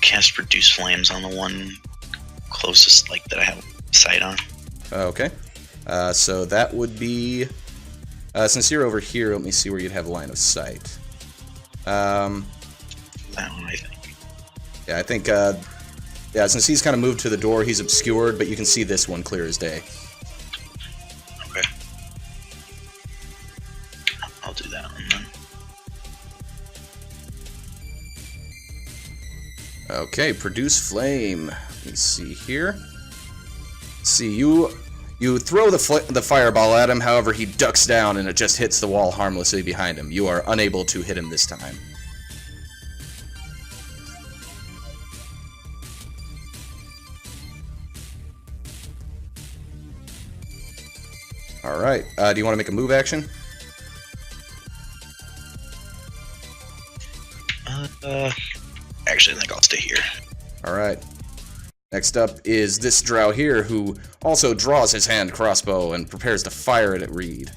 cast Produce Flames on the one closest, like, that I have sight on. Okay. So that would be... since you're over here, let me see where you'd have line of sight. That one, I think. Yeah, I think... yeah, since he's kind of moved to the door, he's obscured, but you can see this one clear as day. Okay. I'll do that one then. Okay, Produce Flame. Let me see here. See, you throw the fireball at him, however he ducks down and it just hits the wall harmlessly behind him. You are unable to hit him this time. Alright, do you want to make a move action? Actually, I think I'll stay here. Alright. Next up is this Drow here, who also draws his hand crossbow and prepares to fire it at Reed.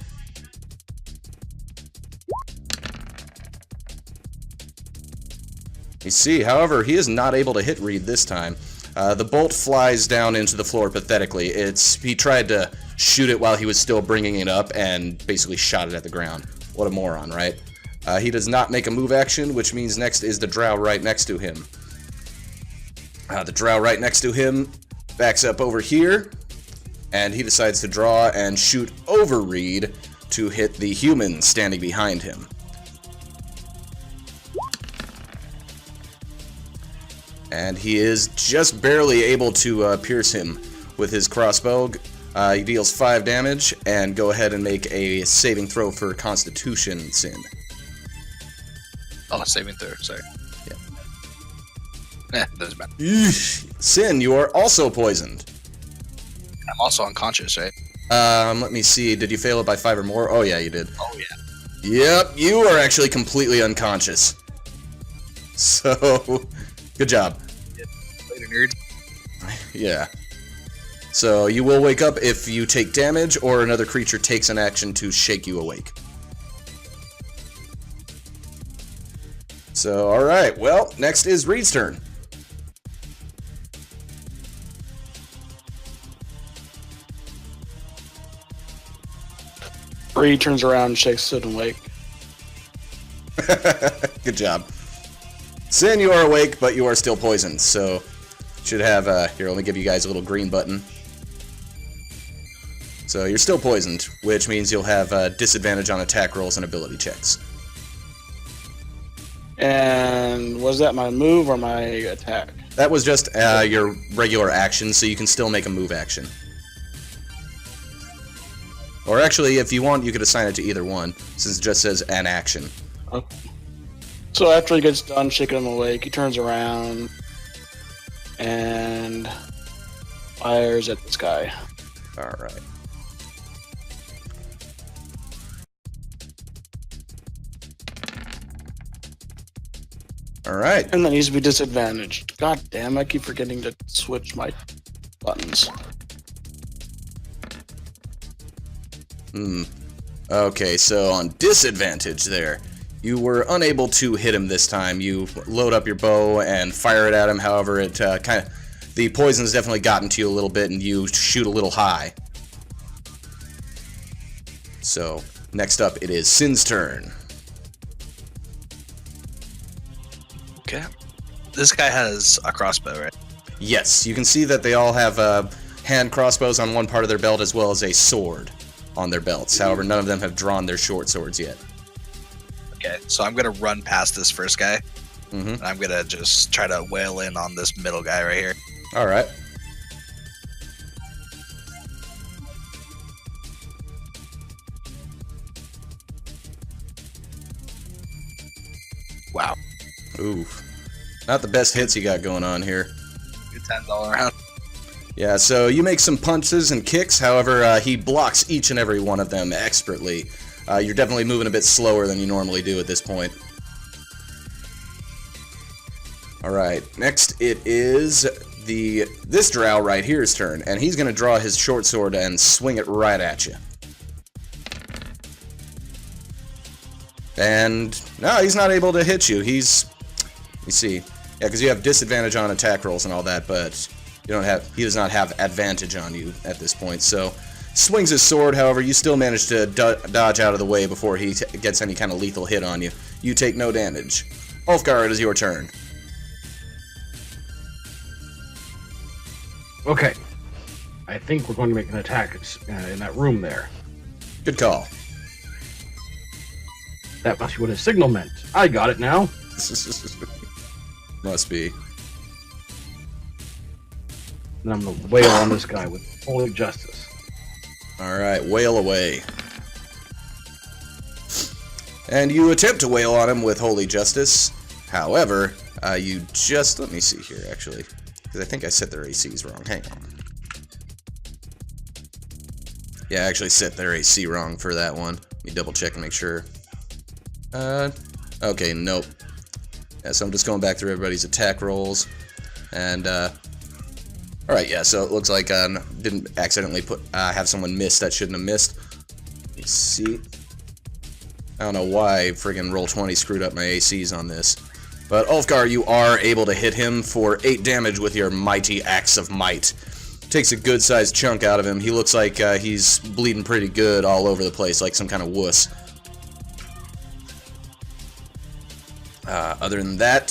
You see, however, he is not able to hit Reed this time. The bolt flies down into the floor pathetically. He tried to shoot it while he was still bringing it up and basically shot it at the ground. What a moron, right? He does not make a move action, which means next is the Drow right next to him. The Drow right next to him backs up over here, and he decides to draw and shoot over Reed to hit the human standing behind him. And he is just barely able to pierce him with his crossbow. He deals 5 damage, and go ahead and make a saving throw for Constitution Sin. Oh, saving throw, sorry. Yeah. Doesn't matter. Eesh. Sin, you are also poisoned. I'm also unconscious, right? Let me see. Did you fail it by 5 or more? Oh, yeah, you did. Oh, yeah. Yep, you are actually completely unconscious. So, good job. Later, nerds. Yeah. So, you will wake up if you take damage or another creature takes an action to shake you awake. So, alright, well, next is Reed's turn. Reed turns around and shakes it awake. Good job. Sin, you are awake, but you are still poisoned, so should have, here, let me give you guys a little green button. So you're still poisoned, which means you'll have disadvantage on attack rolls and ability checks. And was that my move or my attack? That was just your regular action, so you can still make a move action. Or actually, if you want, you could assign it to either one, since it just says an action. Okay. So after he gets done shaking him awake, he turns around and fires at this guy. Alright. Alright. And that needs to be disadvantaged. God damn, I keep forgetting to switch my buttons. Okay, so on disadvantage there, you were unable to hit him this time. You load up your bow and fire it at him, however, it the poison's definitely gotten to you a little bit and you shoot a little high. So, next up, it is Sin's turn. Okay. This guy has a crossbow, right? Yes, you can see that they all have hand crossbows on one part of their belt as well as a sword on their belts. However, none of them have drawn their short swords yet. Okay, so I'm gonna run past this first guy. Mm-hmm. And I'm gonna just try to wail in on this middle guy right here. All right. Wow. Ooh. Not the best hits you got going on here. Good times all around. Yeah, so you make some punches and kicks. However, he blocks each and every one of them expertly. You're definitely moving a bit slower than you normally do at this point. Alright, next it is this Drow right here's turn, and he's going to draw his short sword and swing it right at you. And, no, he's not able to hit you. Let me see. Yeah, because you have disadvantage on attack rolls and all that, but he does not have advantage on you at this point. So, swings his sword, however, you still manage to dodge out of the way before he gets any kind of lethal hit on you. You take no damage. Ulfgar, it is your turn. Okay. I think we're going to make an attack in that room there. Good call. That must be what his signal meant. I got it now. Must be. And I'm going to wail on this guy with holy justice. Alright, wail away. And you attempt to wail on him with holy justice. However, let me see here, actually. Because I think I set their ACs wrong. Hang on. Yeah, I actually set their AC wrong for that one. Let me double check and make sure. Okay, nope. Yeah, so I'm just going back through everybody's attack rolls. And, alright, yeah, so it looks like I didn't accidentally have someone miss that shouldn't have missed. Let me see. I don't know why friggin' Roll20 screwed up my ACs on this. But Ulfgar, you are able to hit him for 8 damage with your mighty axe of might. Takes a good-sized chunk out of him. He looks like he's bleeding pretty good all over the place, like some kind of wuss. Other than that,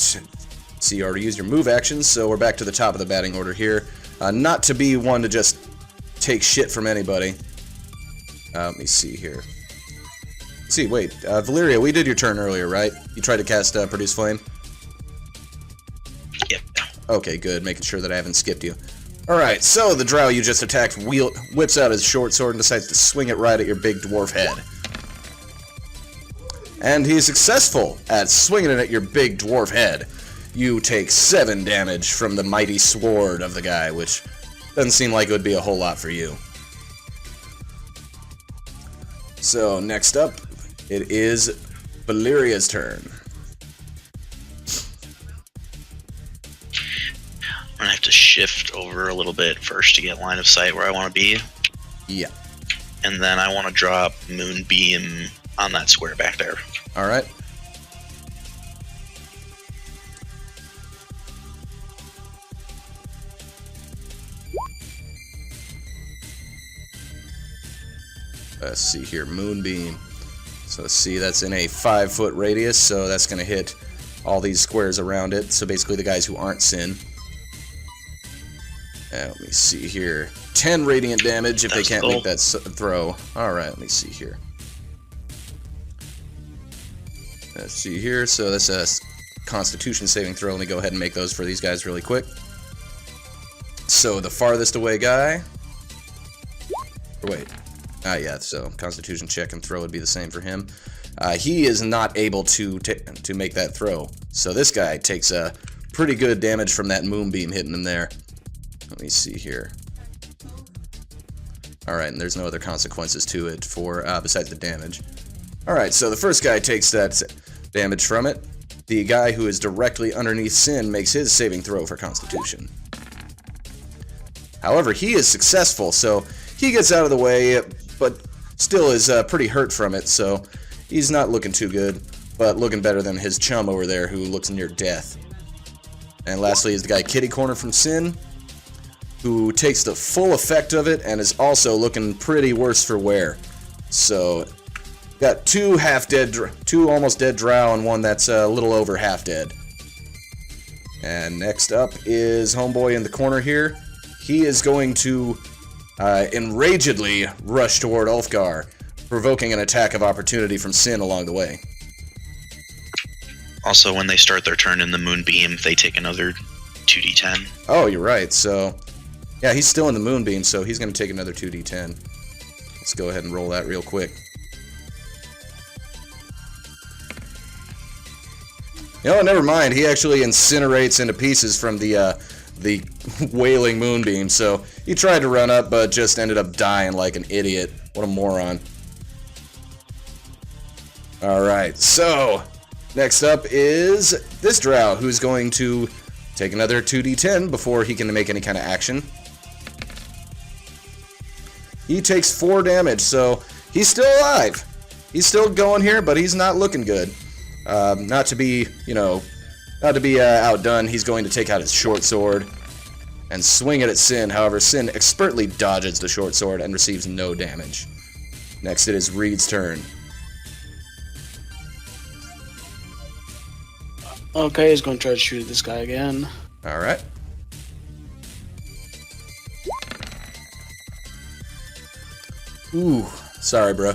see, you already used your move actions, so we're back to the top of the batting order here. Not to be one to just take shit from anybody. Let me see here. See, wait, Valeria, we did your turn earlier, right? You tried to cast Produce Flame? Yep. Okay, good, making sure that I haven't skipped you. Alright, so the Drow you just attacked whips out his short sword and decides to swing it right at your big dwarf head. And he is successful at swinging it at your big dwarf head. You take 7 damage from the mighty sword of the guy, which doesn't seem like it would be a whole lot for you. So, next up, it is Valeria's turn. I'm gonna have to shift over a little bit first to get line of sight where I want to be. Yeah. And then I want to drop Moonbeam on that square back there. Alright. Let's see here, Moonbeam. So let's see, that's in a 5-foot radius, so that's going to hit all these squares around it. So basically the guys who aren't Sin. Let me see here. 10 radiant damage if they can't make that throw. Alright, let me see here. Let's see here, so that's a Constitution saving throw. Let me go ahead and make those for these guys really quick. So the farthest away guy... Wait. Yeah, so Constitution check and throw would be the same for him. He is not able to make that throw. So this guy takes pretty good damage from that Moonbeam hitting him there. Let me see here. Alright, and there's no other consequences to it for besides the damage. Alright, so the first guy takes that damage from it. The guy who is directly underneath Sin makes his saving throw for Constitution. However, he is successful, so he gets out of the way, but still is pretty hurt from it, so he's not looking too good, but looking better than his chum over there who looks near death. And lastly is the guy kitty corner from Sin, who takes the full effect of it and is also looking pretty worse for wear. So, got two almost dead drow and one that's a little over half dead. And next up is homeboy in the corner here. He is going to enragedly rush toward Ulfgar, provoking an attack of opportunity from Sin along the way. Also, when they start their turn in the Moonbeam, they take another 2d10. Oh, you're right. So, yeah, he's still in the Moonbeam, so he's going to take another 2d10. Let's go ahead and roll that real quick. You know, never mind. He actually incinerates into pieces from the wailing Moonbeam. So he tried to run up, but just ended up dying like an idiot. What a moron. Alright, so next up is this Drow, who's going to take another 2d10 before he can make any kind of action. He takes 4 damage, so he's still alive. He's still going here, but he's not looking good. Not to be outdone, he's going to take out his short sword and swing it at Sin. However, Sin expertly dodges the short sword and receives no damage. Next, it is Reed's turn. Okay, he's going to try to shoot at this guy again. Alright. Ooh, sorry, bro.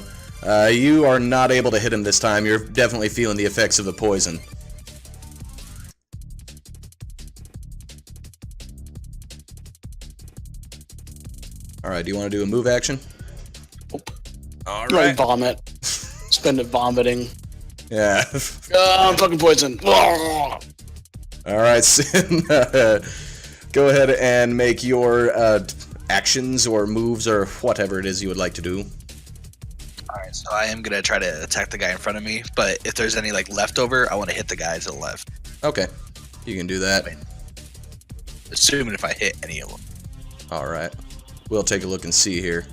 You are not able to hit him this time. You're definitely feeling the effects of the poison. Alright, do you want to do a move action? Nope. Alright. Vomit. Spend it vomiting. Yeah. I'm fucking poisoned. Alright, Sin. Go ahead and make your actions or moves or whatever it is you would like to do. Alright, so I am gonna try to attack the guy in front of me, but if there's any like leftover, I want to hit the guy to the left. Okay. You can do that. Assuming if I hit any of them. Alright. We'll take a look and see here.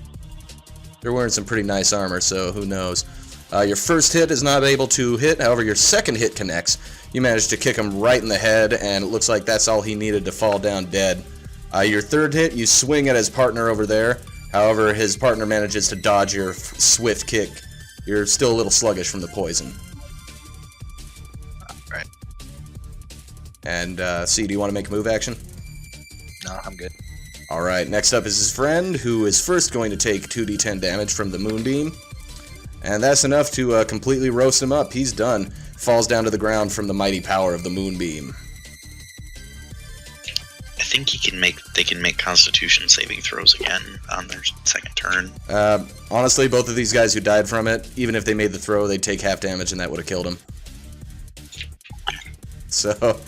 They're wearing some pretty nice armor, so who knows. Your first hit is not able to hit, however your second hit connects. You managed to kick him right in the head, and it looks like that's all he needed to fall down dead. Your third hit, you swing at his partner over there. However, his partner manages to dodge your swift kick. You're still a little sluggish from the poison. Right. And, C, do you want to make a move action? No, I'm good. Alright, next up is his friend, who is first going to take 2d10 damage from the Moonbeam. And that's enough to completely roast him up. He's done. Falls down to the ground from the mighty power of the Moonbeam. I think they can make Constitution saving throws again on their second turn. Honestly, both of these guys who died from it, even if they made the throw, they'd take half damage and that would have killed them. So,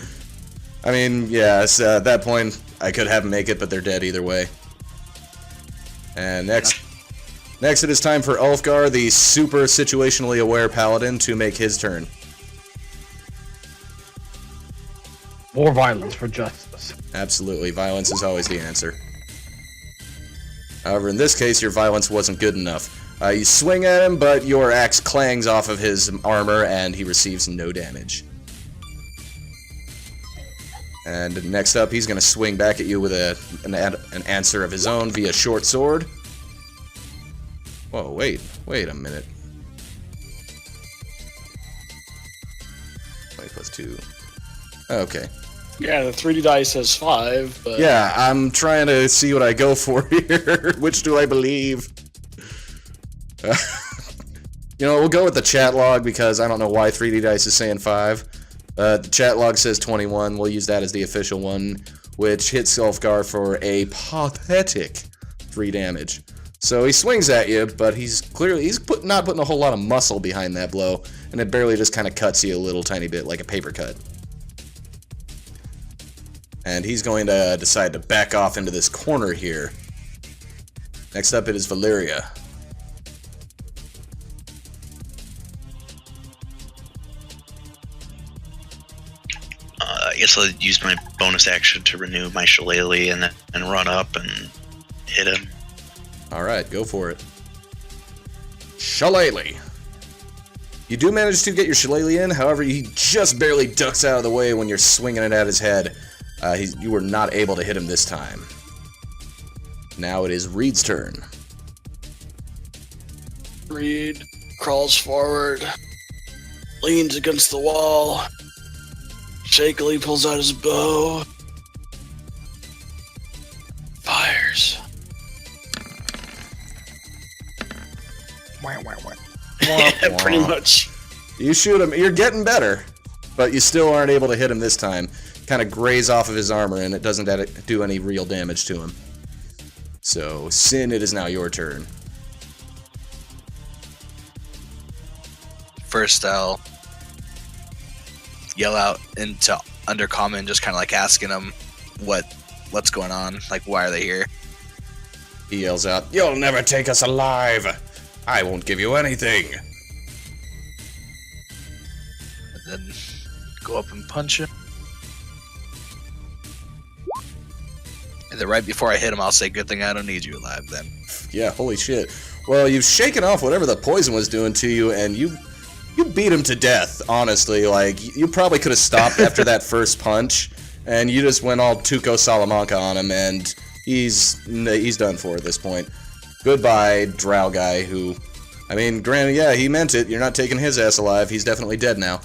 I mean, yeah, at that point, I could have them make it, but they're dead either way. And next it is time for Ulfgar, the super situationally aware paladin, to make his turn. More violence for justice. Absolutely, violence is always the answer. However, in this case, your violence wasn't good enough. You swing at him, but your axe clangs off of his armor, and he receives no damage. And next up, he's going to swing back at you with an answer of his own via short sword. Whoa, wait a minute. 20 plus 2. Okay. Yeah, the 3D dice says 5, but... Yeah, I'm trying to see what I go for here. Which do I believe? You know, we'll go with the chat log because I don't know why 3D dice is saying 5. The chat log says 21. We'll use that as the official one, which hits Ulfgar for a pathetic 3 damage. So he swings at you, but he's not putting a whole lot of muscle behind that blow, and it barely just kind of cuts you a little tiny bit, like a paper cut. And he's going to decide to back off into this corner here. Next up, it is Valeria. I guess I'll use my bonus action to renew my shillelagh and run up and hit him. Alright, go for it. Shillelagh. You do manage to get your shillelagh in, however, he just barely ducks out of the way when you're swinging it at his head. You were not able to hit him this time. Now it is Reed's turn. Reed crawls forward, leans against the wall, shakily pulls out his bow, fires. Yeah, pretty much. You shoot him. You're getting better, but you still aren't able to hit him this time. Kind of graze off of his armor, and it doesn't do any real damage to him. So, Sin, it is now your turn. First, I'll yell out into Undercommon, just kind of like asking them what's going on, like why are they here? He yells out, "You'll never take us alive! I won't give you anything!" And then go up and punch him. And then right before I hit him, I'll say, "Good thing I don't need you alive." Then. Yeah, holy shit. Well, you've shaken off whatever the poison was doing to you, and you beat him to death, honestly. Like, you probably could have stopped after that first punch, and you just went all Tuco Salamanca on him, and he's done for at this point. Goodbye, Drow guy, who, I mean, granted, yeah, he meant it. You're not taking his ass alive. He's definitely dead now.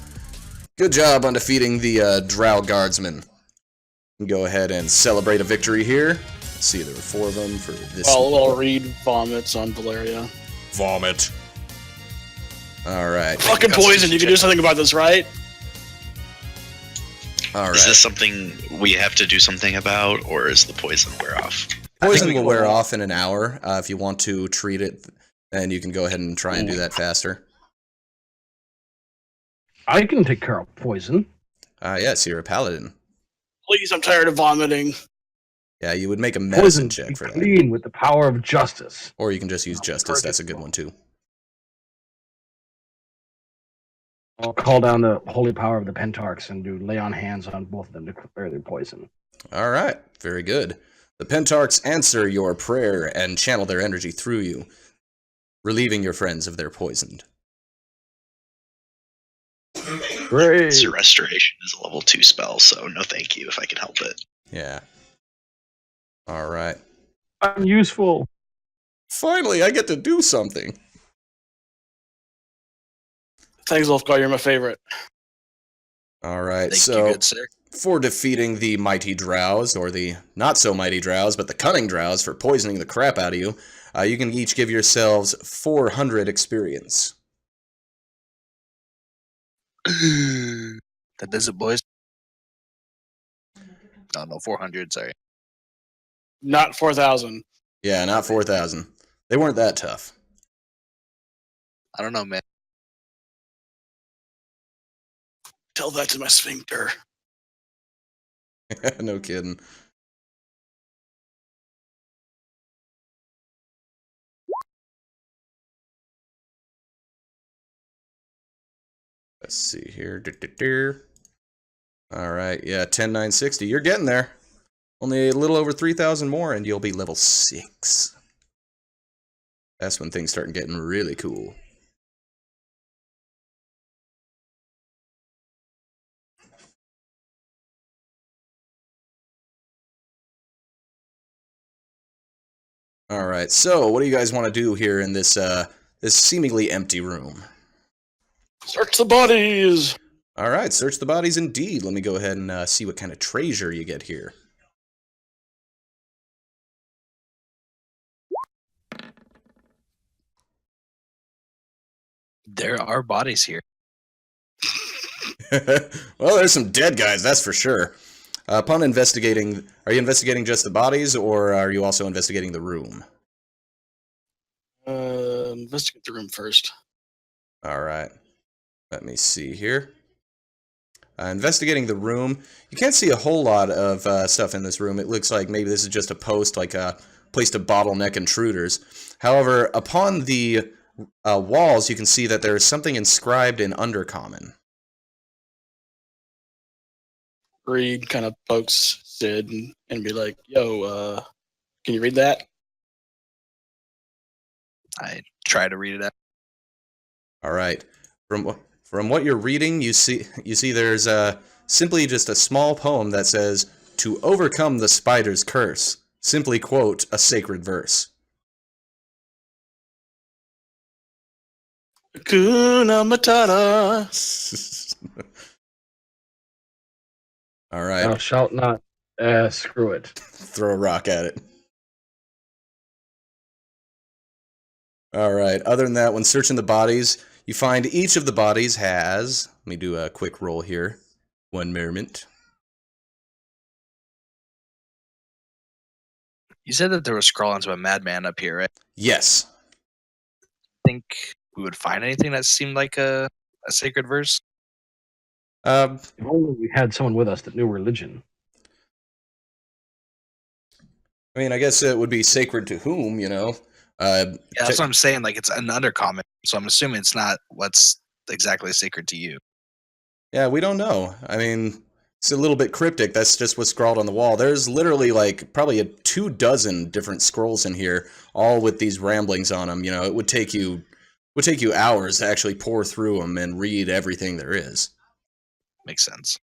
Good job on defeating the Drow guardsman. Go ahead and celebrate a victory here. Let's see, there were 4 of them for this. Well, Reed vomits on Valeria. Vomit. Alright. Fucking poison, you can do something about this, right? Alright. Is this something we have to do something about, or is the poison wear off? Poison will wear off in an hour. If you want to treat it, then you can go ahead and try and do that faster. I can take care of poison. Yes, you're a paladin. Please, I'm tired of vomiting. Yeah, you would make a medicine Poison check for that. clean with the power of justice. Or you can just use justice, that's a good one too. I'll call down the holy power of the Pentarchs and lay on hands on both of them to clear their poison. Alright, very good. The Pentarchs answer your prayer and channel their energy through you, relieving your friends of their poisoned. Great. This restoration is a level 2 spell, so no thank you if I can help it. Yeah. Alright. I'm useful. Finally, I get to do something. Thanks, Wolfgar, you're my favorite. Alright, Thank so you, good sir. for defeating the mighty drows, or the not-so-mighty drows, but the cunning drows for poisoning the crap out of you, you can each give yourselves 400 experience. That does it, boys. Oh, no, 400, sorry. Not 4,000. Yeah, not 4,000. They weren't that tough. I don't know, man. Tell that to my sphincter. No kidding. Let's see here. Alright, yeah, 10,960. You're getting there. Only a little over 3,000 more, and you'll be level 6. That's when things start getting really cool. Alright, so what do you guys want to do here in this this seemingly empty room? Search the bodies! Alright, search the bodies indeed. Let me go ahead and see what kind of treasure you get here. There are bodies here. Well, there's some dead guys, that's for sure. Upon investigating, are you investigating just the bodies, or are you also investigating the room? Investigate the room first. Alright. Let me see here. Investigating the room. You can't see a whole lot of stuff in this room. It looks like maybe this is just a post, like a place to bottleneck intruders. However, upon the walls, you can see that there is something inscribed in Undercommon. Reed kind of pokes Sid and be like, yo, can you read that? I try to read it out. All right. From what you're reading, you see there's simply just a small poem that says, "To overcome the spider's curse, simply quote a sacred verse." Hakuna Matata. All right. Thou shalt not. Screw it. Throw a rock at it. All right. Other than that, when searching the bodies, you find each of the bodies has... Let me do a quick roll here. 1 moment. You said that there was scroll into a madman up here, right? Yes. Think we would find anything that seemed like a sacred verse? If only we had someone with us that knew religion. I mean, I guess it would be sacred to whom, you know? Yeah, that's what I'm saying. Like, it's an undercommon, so I'm assuming it's not what's exactly sacred to you. Yeah, we don't know. I mean, it's a little bit cryptic. That's just what's scrawled on the wall. There's literally like probably 24 different scrolls in here, all with these ramblings on them. You know, it would take you hours to actually pour through them and read everything there is. Makes sense.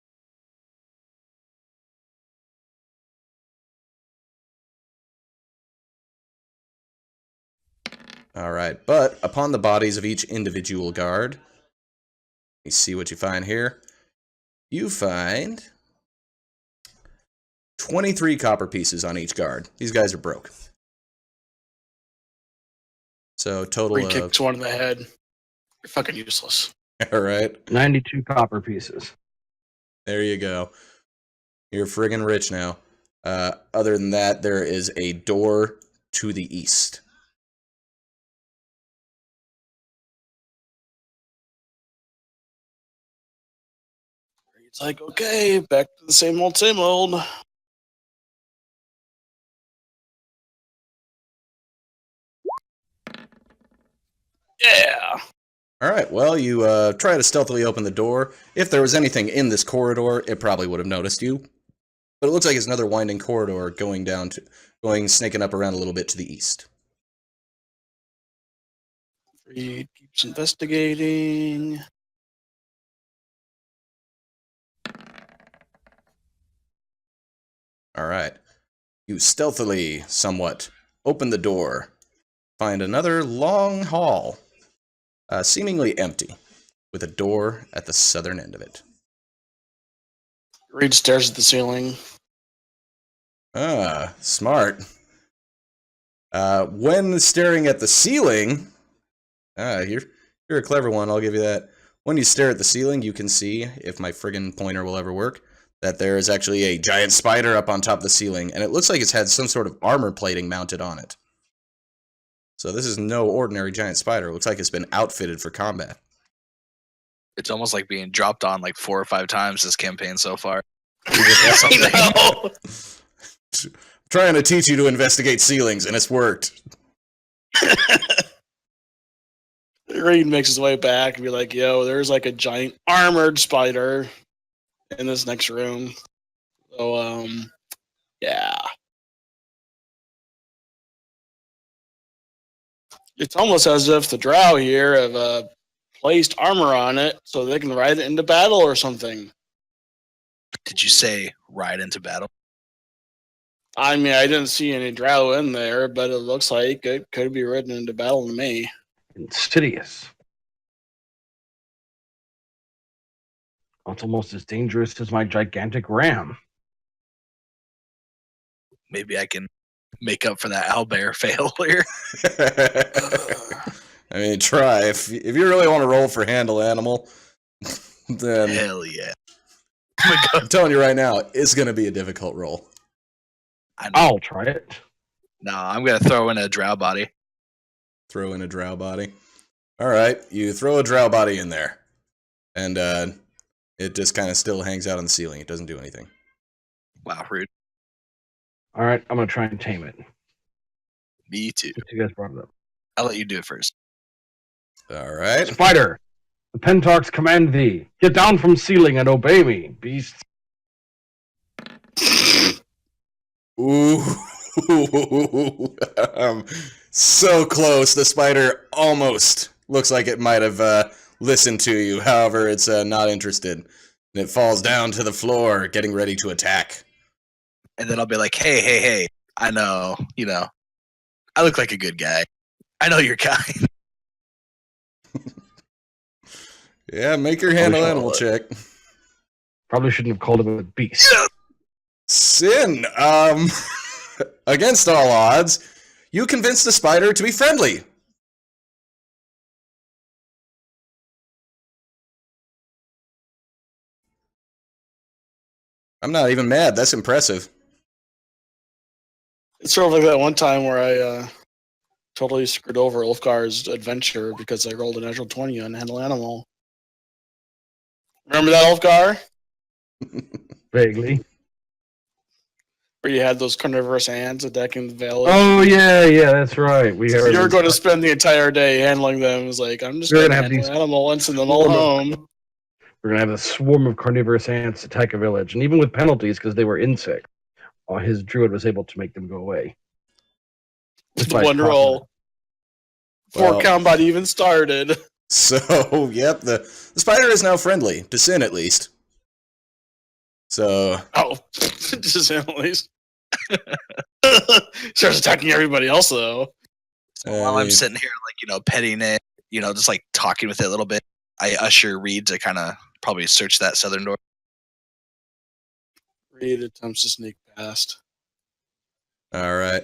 All right, but upon the bodies of each individual guard, let me see what you find here. You find 23 copper pieces on each guard. These guys are broke. So total Three of... kicks one in the head. You're fucking useless. All right, 92 copper pieces. there you go. You're friggin' rich now. Other than that, there is a door to the east. It's like, okay, back to the same old, same old. Yeah. All right, well, you try to stealthily open the door. If there was anything in this corridor, it probably would have noticed you. But it looks like it's another winding corridor snaking up around a little bit to the east. Reed keeps investigating. All right. You stealthily, somewhat, open the door. Find another long hall, seemingly empty, with a door at the southern end of it. Reed stares at the ceiling. Ah, smart. When staring at the ceiling, you're a clever one, I'll give you that. When you stare at the ceiling, you can see, if my friggin' pointer will ever work, that there is actually a giant spider up on top of the ceiling, and it looks like it's had some sort of armor plating mounted on it. So this is no ordinary giant spider. It looks like it's been outfitted for combat. It's almost like being dropped on like 4 or 5 times this campaign so far. I know. Trying to teach you to investigate ceilings, and it's worked. Reed makes his way back and be like, yo, there's like a giant armored spider in this next room. So, yeah. It's almost as if the Drow here have placed armor on it so they can ride it into battle or something. Did you say ride into battle? I mean, I didn't see any Drow in there, but it looks like it could be ridden into battle to me. Insidious. It's almost as dangerous as my gigantic ram. Maybe I can make up for that owlbear failure. I mean, try. If you really want to roll for handle animal, then Hell yeah. I'm telling you right now, it's going to be a difficult roll. I'll try it. No, I'm going to throw in a drow body. Throw in a drow body. All right, you throw a drow body in there, and it just kind of still hangs out on the ceiling. It doesn't do anything. Wow, rude. All right, I'm going to try and tame it. Me too. Since you guys brought it up. I'll let you do it first. All right. Spider, the Pentarchs command thee. Get down from ceiling and obey me, beast. Ooh. So close. The spider almost looks like it might have listened to you. However, it's not interested. And it falls down to the floor, getting ready to attack. And then I'll be like, hey, I know, I look like a good guy. I know you're kind. Yeah, make your handle should- animal check. Probably shouldn't have called him a beast. Sin, against all odds, you convince the spider to be friendly. I'm not even mad. That's impressive. It's sort of like that one time where I totally screwed over Ulfgar's adventure because I rolled a natural 20 on Handle Animal. Remember that, Ulfgar? Vaguely. Where you had those carnivorous ants attacking the village? Oh yeah, that's right. We You are. were going to spend the entire day handling them. It was like, I'm just We're going to gonna have handle these an animal and send them all home. We're gonna have a swarm of carnivorous ants attack a village, and even with penalties because they were insects, his druid was able to make them go away. Just by One tossing roll. Before Well- combat even started. So, yep, the spider is now friendly, to Sin at least. So, Oh, just at least. Starts attacking everybody else, though. So while I'm sitting here, like, petting it, just like talking with it a little bit, I usher Reed to kind of probably search that southern door. Reed attempts to sneak past. all right.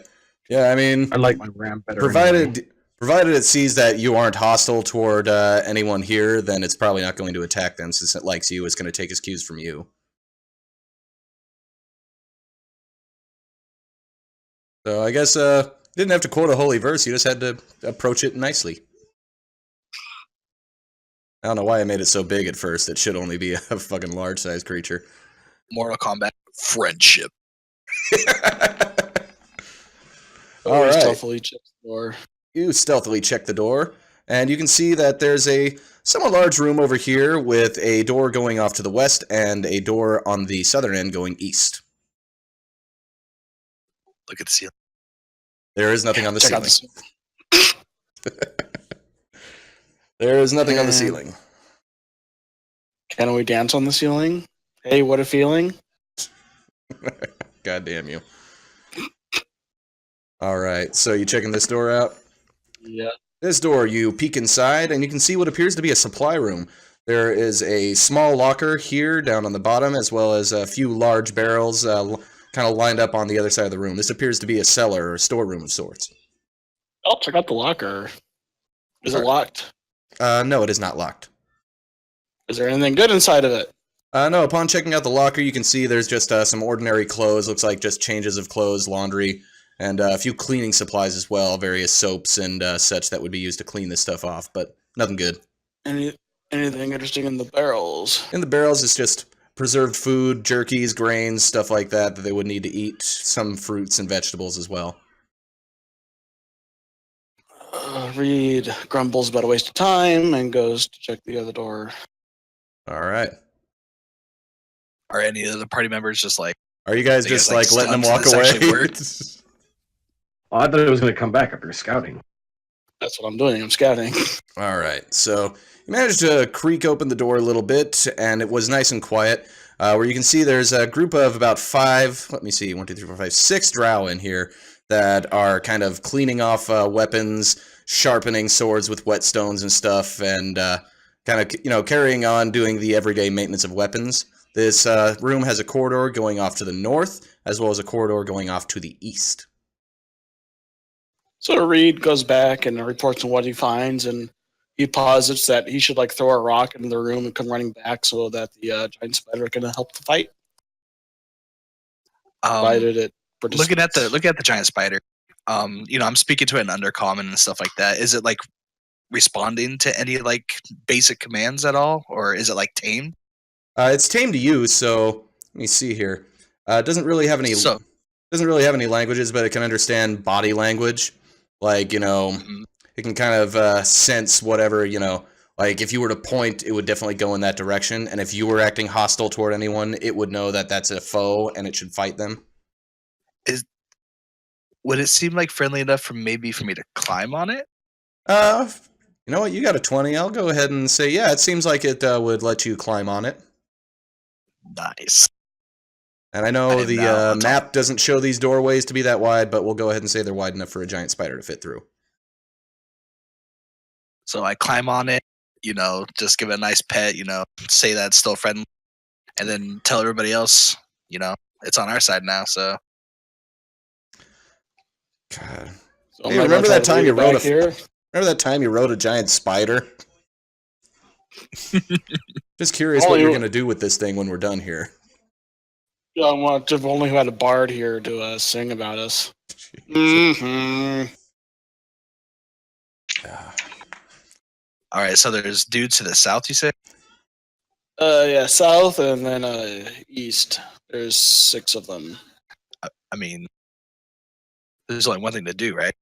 Yeah, I mean, I like my ram better. provided it sees that you aren't hostile toward anyone here, then it's probably not going to attack them since it likes you. It's going to take its cues from you. So I guess didn't have to quote a holy verse. You just had to approach it nicely. I don't know why I made it so big at first. It should only be a fucking large-sized creature. Mortal Kombat friendship. All He right. stealthily checks the door. You stealthily check the door, and you can see that there's a somewhat large room over here with a door going off to the west and a door on the southern end going east. Look at the ceiling. There is nothing on the Check out ceiling. the There is nothing on the And- ceiling. Can we dance on the ceiling? Hey, what a feeling. God damn you. All right, so you checking this door out? Yeah. This door, you peek inside, and you can see what appears to be a supply room. There is a small locker here down on the bottom, as well as a few large barrels kind of lined up on the other side of the room. This appears to be a cellar or storeroom of sorts. Oh, check out the locker. Is it locked? No, it is not locked. Is there anything good inside of it? No, upon checking out the locker, you can see there's just some ordinary clothes. Looks like just changes of clothes, laundry, and a few cleaning supplies as well. Various soaps and such that would be used to clean this stuff off, but nothing good. Anything interesting in the barrels? In the barrels, it's just preserved food, jerkies, grains, stuff like that they would need to eat. Some fruits and vegetables as well. Reed grumbles about a waste of time and goes to check the other door. All right. Are any of the party members just like, Are you guys I guess, just like, like letting them stunned walk this away? actually worked? Oh, I thought it was going to come back after scouting. That's what I'm doing. I'm scouting. All right, so you managed to creak open the door a little bit, and it was nice and quiet. Where you can see there's a group of about 5, let me see, 1, 2, 3, 4, 5, 6 drow in here that are kind of cleaning off weapons, sharpening swords with whetstones and stuff, and kind of, carrying on doing the everyday maintenance of weapons. This room has a corridor going off to the north, as well as a corridor going off to the east. So Reed goes back and reports on what he finds, and he posits that he should throw a rock into the room and come running back so that the giant spider can help the fight. Provided it. looking at the giant spider? I'm speaking to it in undercommon and stuff like that. Is it responding to any basic commands at all, or is it tamed? It's tame to you, so let me see here. It doesn't really have any languages, but it can understand body language. It can kind of sense whatever, if you were to point, it would definitely go in that direction. And if you were acting hostile toward anyone, it would know that that's a foe and it should fight them. Would it seem friendly enough for me to climb on it? You know what? You got a 20. I'll go ahead and say, yeah, it seems like it would let you climb on it. Nice. And I know the map doesn't show these doorways to be that wide, but we'll go ahead and say they're wide enough for a giant spider to fit through. So I climb on it. you know, just give it a nice pet, you know, say that it's still friendly, and then tell everybody else, you know, it's on our side now. So God. So Hey, am I remember gonna that try to time lead you it rode back here? Remember that time you rode a giant spider? Just curious what Only- you're gonna do with this thing when we're done here. Yeah, I want to only who had a bard here to sing about us. Jeez. Mm-hmm. Ah. all right, so there's dudes to the south, you say? Yeah, south and then east. There's 6 of them. I mean, there's only one thing to do, right?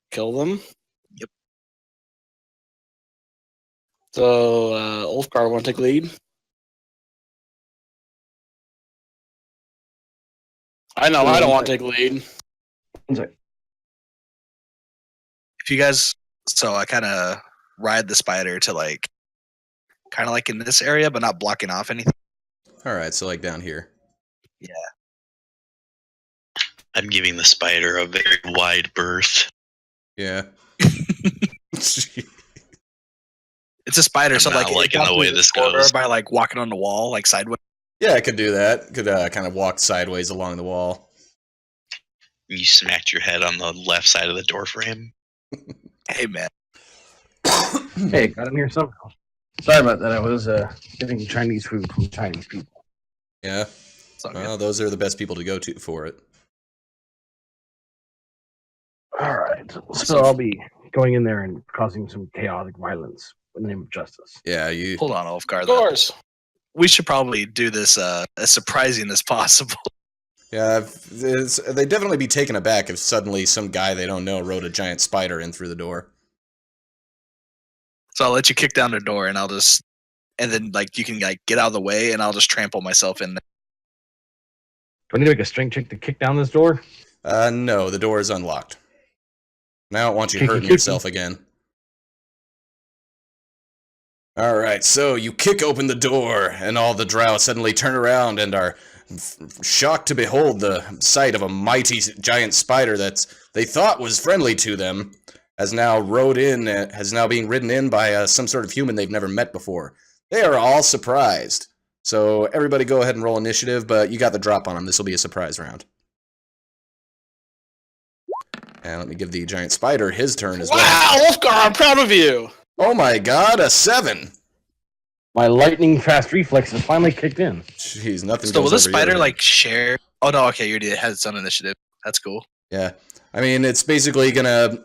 Kill them. Yep. So Ulfgar want to take lead? I know I don't want to take lead. If you guys, so I kind of ride the spider to like, kind of like in this area, but not blocking off anything. All right, so like down here. I'm giving the spider a very wide berth. Yeah. It's a spider, I'm so not like liking it the way passes this corridor goes. by like walking on the wall, like sideways. Yeah, I could do that. Could kind of walk sideways along the wall. You smacked your head on the left side of the door frame. Hey man, Hey, got in here somehow. Sorry about that. I was getting Chinese food from Chinese people. Yeah. it's all good. Well, those are the best people to go to for it. All right. So I'll be going in there and causing some chaotic violence in the name of justice. Yeah, you. Hold on, Ulfgar. Of though. course. We should probably do this as surprising as possible. Yeah, they'd definitely be taken aback if suddenly some guy they don't know rode a giant spider in through the door. So I'll let you kick down the door, and and then like you can like get out of the way, and I'll just trample myself in. Do I need to make a strength check to kick down this door? No, the door is unlocked. And I don't want you Kick, hurting kick, yourself again. Alright, so you kick open the door, and all the drow suddenly turn around and are shocked to behold the sight of a mighty giant spider that they thought was friendly to them, has now being ridden in by some sort of human they've never met before. They are all surprised. So everybody go ahead and roll initiative, but you got the drop on them. This will be a surprise round. And let me give the giant spider his turn as well. Wow, Ulfgar, I'm proud of you. Oh my god, a 7! My lightning fast reflexes finally kicked in. Jeez, nothing So will goes the over your spider head. like share? Oh no, okay, you already has its own initiative. That's cool. Yeah. I mean, it's basically gonna...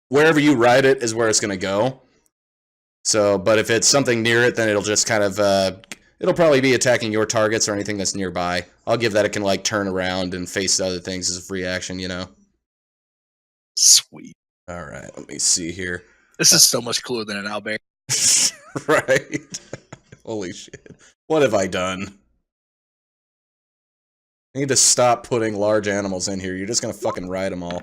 Wherever you ride it is where it's gonna go. So, but if it's something near it, then it'll just kind of... it'll probably be attacking your targets or anything that's nearby. I'll give that it can, like, turn around and face other things as a free action, you know? Sweet. Alright, let me see here. This is so much cooler than an owlbear. Right? Holy shit. What have I done? I need to stop putting large animals in here. You're just gonna fucking ride them all.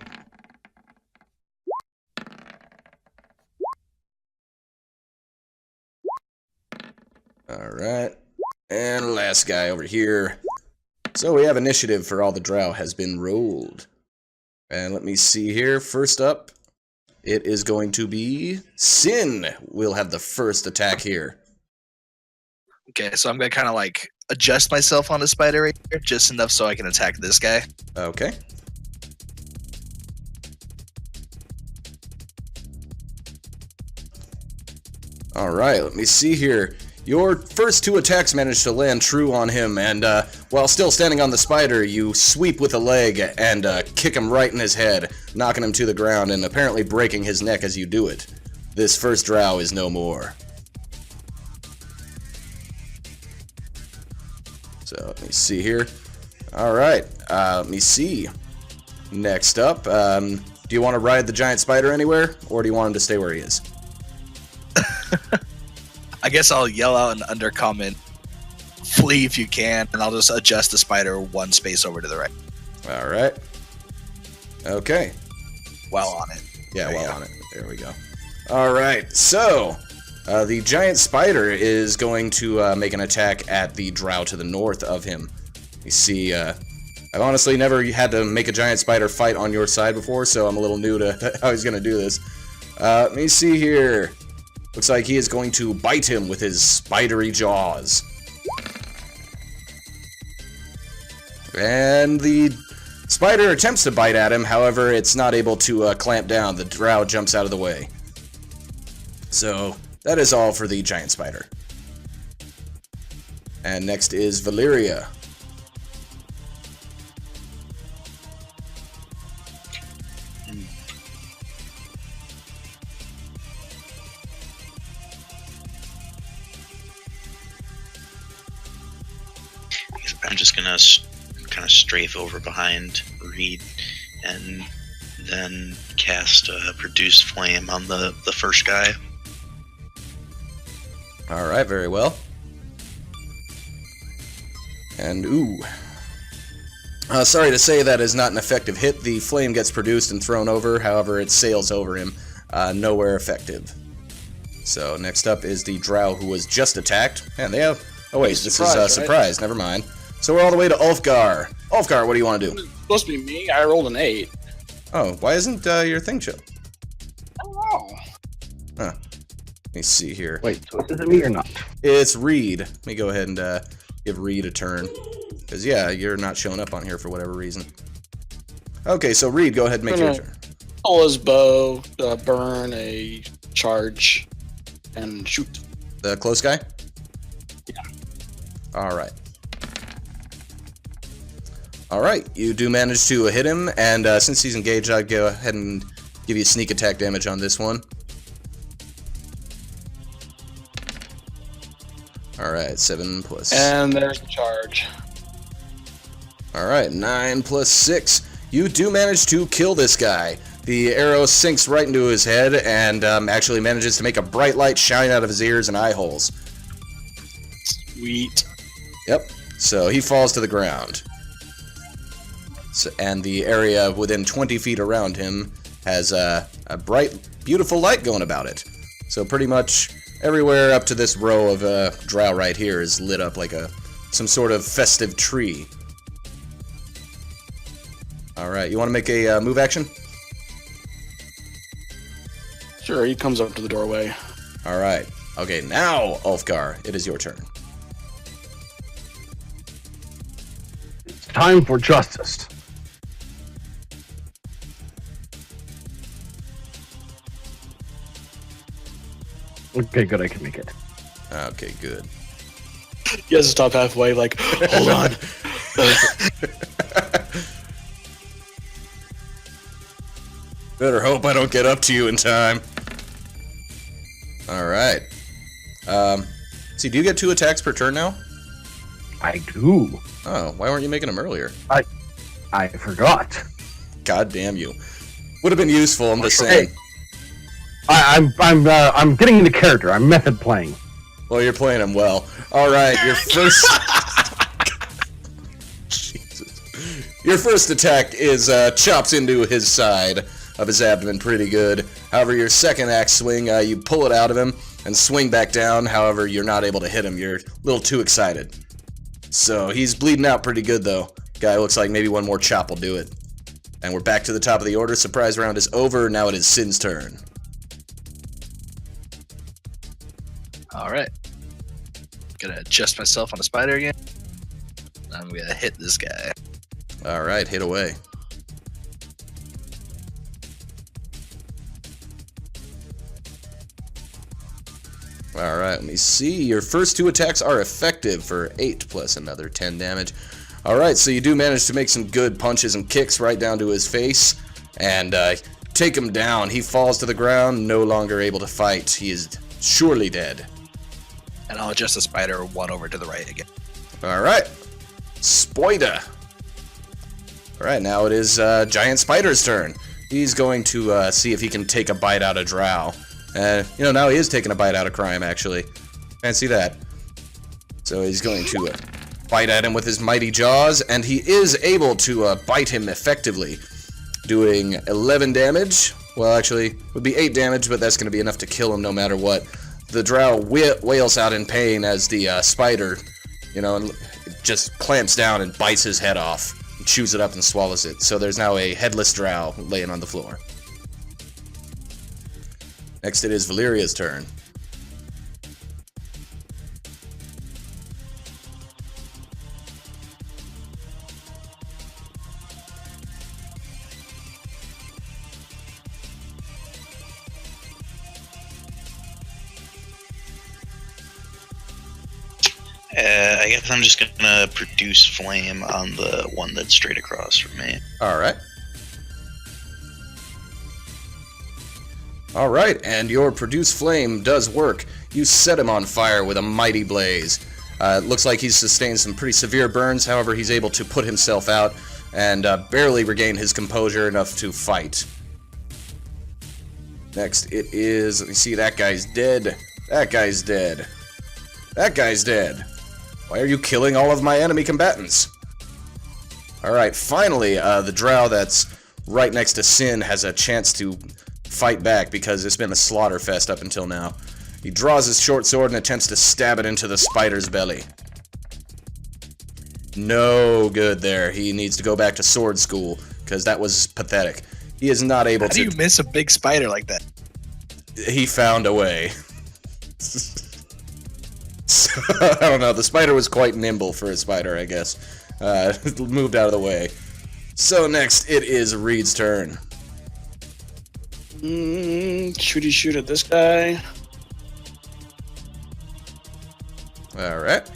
Alright. And last guy over here. So we have initiative for all the drow has been rolled. And let me see here. First up, it is going to be Sin. We'll have the first attack here. Okay, so I'm gonna kind of like adjust myself on the spider right here, just enough so I can attack this guy. Okay. Alright, let me see here. Your first 2 attacks managed to land true on him, and while still standing on the spider, you sweep with a leg and kick him right in his head, knocking him to the ground and apparently breaking his neck as you do it. This first drow is no more. So let me see here. Alright, let me see. Next up, do you want to ride the giant spider anywhere, or do you want him to stay where he is? I guess I'll yell out an undercommon, flee if you can, and I'll just adjust the spider 1 space over to the right Alright. Okay. while on it. Yeah, There you well go. on it. There we go. Alright, so the giant spider is going to make an attack at the drow to the north of him. You see, I've honestly never had to make a giant spider fight on your side before, so I'm a little new to how he's going to do this. Let me see here. Looks like he is going to bite him with his spidery jaws. And the spider attempts to bite at him, however, it's not able to clamp down. The drow jumps out of the way. So, that is all for the giant spider. And next is Valeria. I'm just gonna kind of strafe over behind Reed and then cast Produce Flame on the first guy. Alright, very well. And ooh. Sorry to say that is not an effective hit. The flame gets produced and thrown over, however it sails over him. Nowhere effective. So next up is the drow who was just attacked. And they have... Oh wait, this is a surprise, never mind. So we're all the way to Ulfgar. Ulfgar, what do you want to do? It's supposed to be me. I rolled an 8. Oh, why isn't your thing show? I don't know. Huh. Let me see here. Wait, so is it me or not? It's Reed. Let me go ahead and give Reed a turn. Because, yeah, you're not showing up on here for whatever reason. Okay, so Reed, go ahead and make your turn. Pull his bow, burn a charge, and shoot. The close guy? Yeah. Alright. Alright, you do manage to hit him, and since he's engaged, I'd go ahead and give you sneak attack damage on this one. Alright, 7 plus... And there's the charge. Alright, 9 plus 6. You do manage to kill this guy. The arrow sinks right into his head and actually manages to make a bright light shine out of his ears and eye holes. Sweet. Yep, so he falls to the ground. So, and the area within 20 feet around him has a bright, beautiful light going about it. So pretty much everywhere up to this row of drow right here is lit up like some sort of festive tree. Alright, you want to make a move action? Sure, he comes up to the doorway. Alright. Okay, now, Ulfgar, it is your turn. It's time for justice. Okay, good, I can make it. Okay, good. He has to stop halfway, like, hold on. Better hope I don't get up to you in time. Alright. See, do you get 2 attacks per turn now? I do. Oh, why weren't you making them earlier? I forgot. God damn you. Would have been useful, I'm just saying. I'm getting into character. I'm method playing. Well, you're playing them well. Alright, your first... Jesus. Your first attack is chops into his side of his abdomen pretty good. However, your second axe swing, you pull it out of him and swing back down. However, you're not able to hit him. You're a little too excited. So he's bleeding out pretty good, though. Guy looks like maybe one more chop will do it. And we're back to the top of the order. Surprise round is over. Now it is Sin's turn. Alright. Gonna adjust myself on a spider again. I'm gonna hit this guy. Alright, hit away. Alright, let me see. Your first 2 attacks are effective for 8 plus another 10 damage. Alright, so you do manage to make some good punches and kicks right down to his face. And take him down. He falls to the ground, no longer able to fight. He is surely dead. And I'll adjust the spider 1 over to the right again. Alright. Spoida. Alright, now it is Giant Spider's turn. He's going to see if he can take a bite out of Drow. Now he is taking a bite out of Crime, actually. Fancy that. So he's going to bite at him with his mighty jaws, and he is able to bite him effectively, doing 11 damage. Well, actually, it would be 8 damage, but that's going to be enough to kill him no matter what. The Drow wails out in pain as the spider, just clamps down and bites his head off, and chews it up and swallows it. So there's now a headless Drow laying on the floor. Next, it is Valeria's turn. I guess I'm just gonna produce flame on the one that's straight across from me. Alright. Alright, and your produce flame does work. You set him on fire with a mighty blaze. It looks like he's sustained some pretty severe burns, however he's able to put himself out and barely regain his composure enough to fight. Next, it is... Let me see, that guy's dead. That guy's dead. That guy's dead. Why are you killing all of my enemy combatants? Alright, finally, the Drow that's right next to Sin has a chance to fight back because it's been a slaughter fest up until now. He draws his short sword and attempts to stab it into the spider's belly. No good there. He needs to go back to sword school because that was pathetic. He is not able to... How do you miss a big spider like that? He found a way. So, I don't know, the spider was quite nimble for a spider, I guess. Moved out of the way. So next, it is Reed's turn. Shooty shoot at this guy. Alright.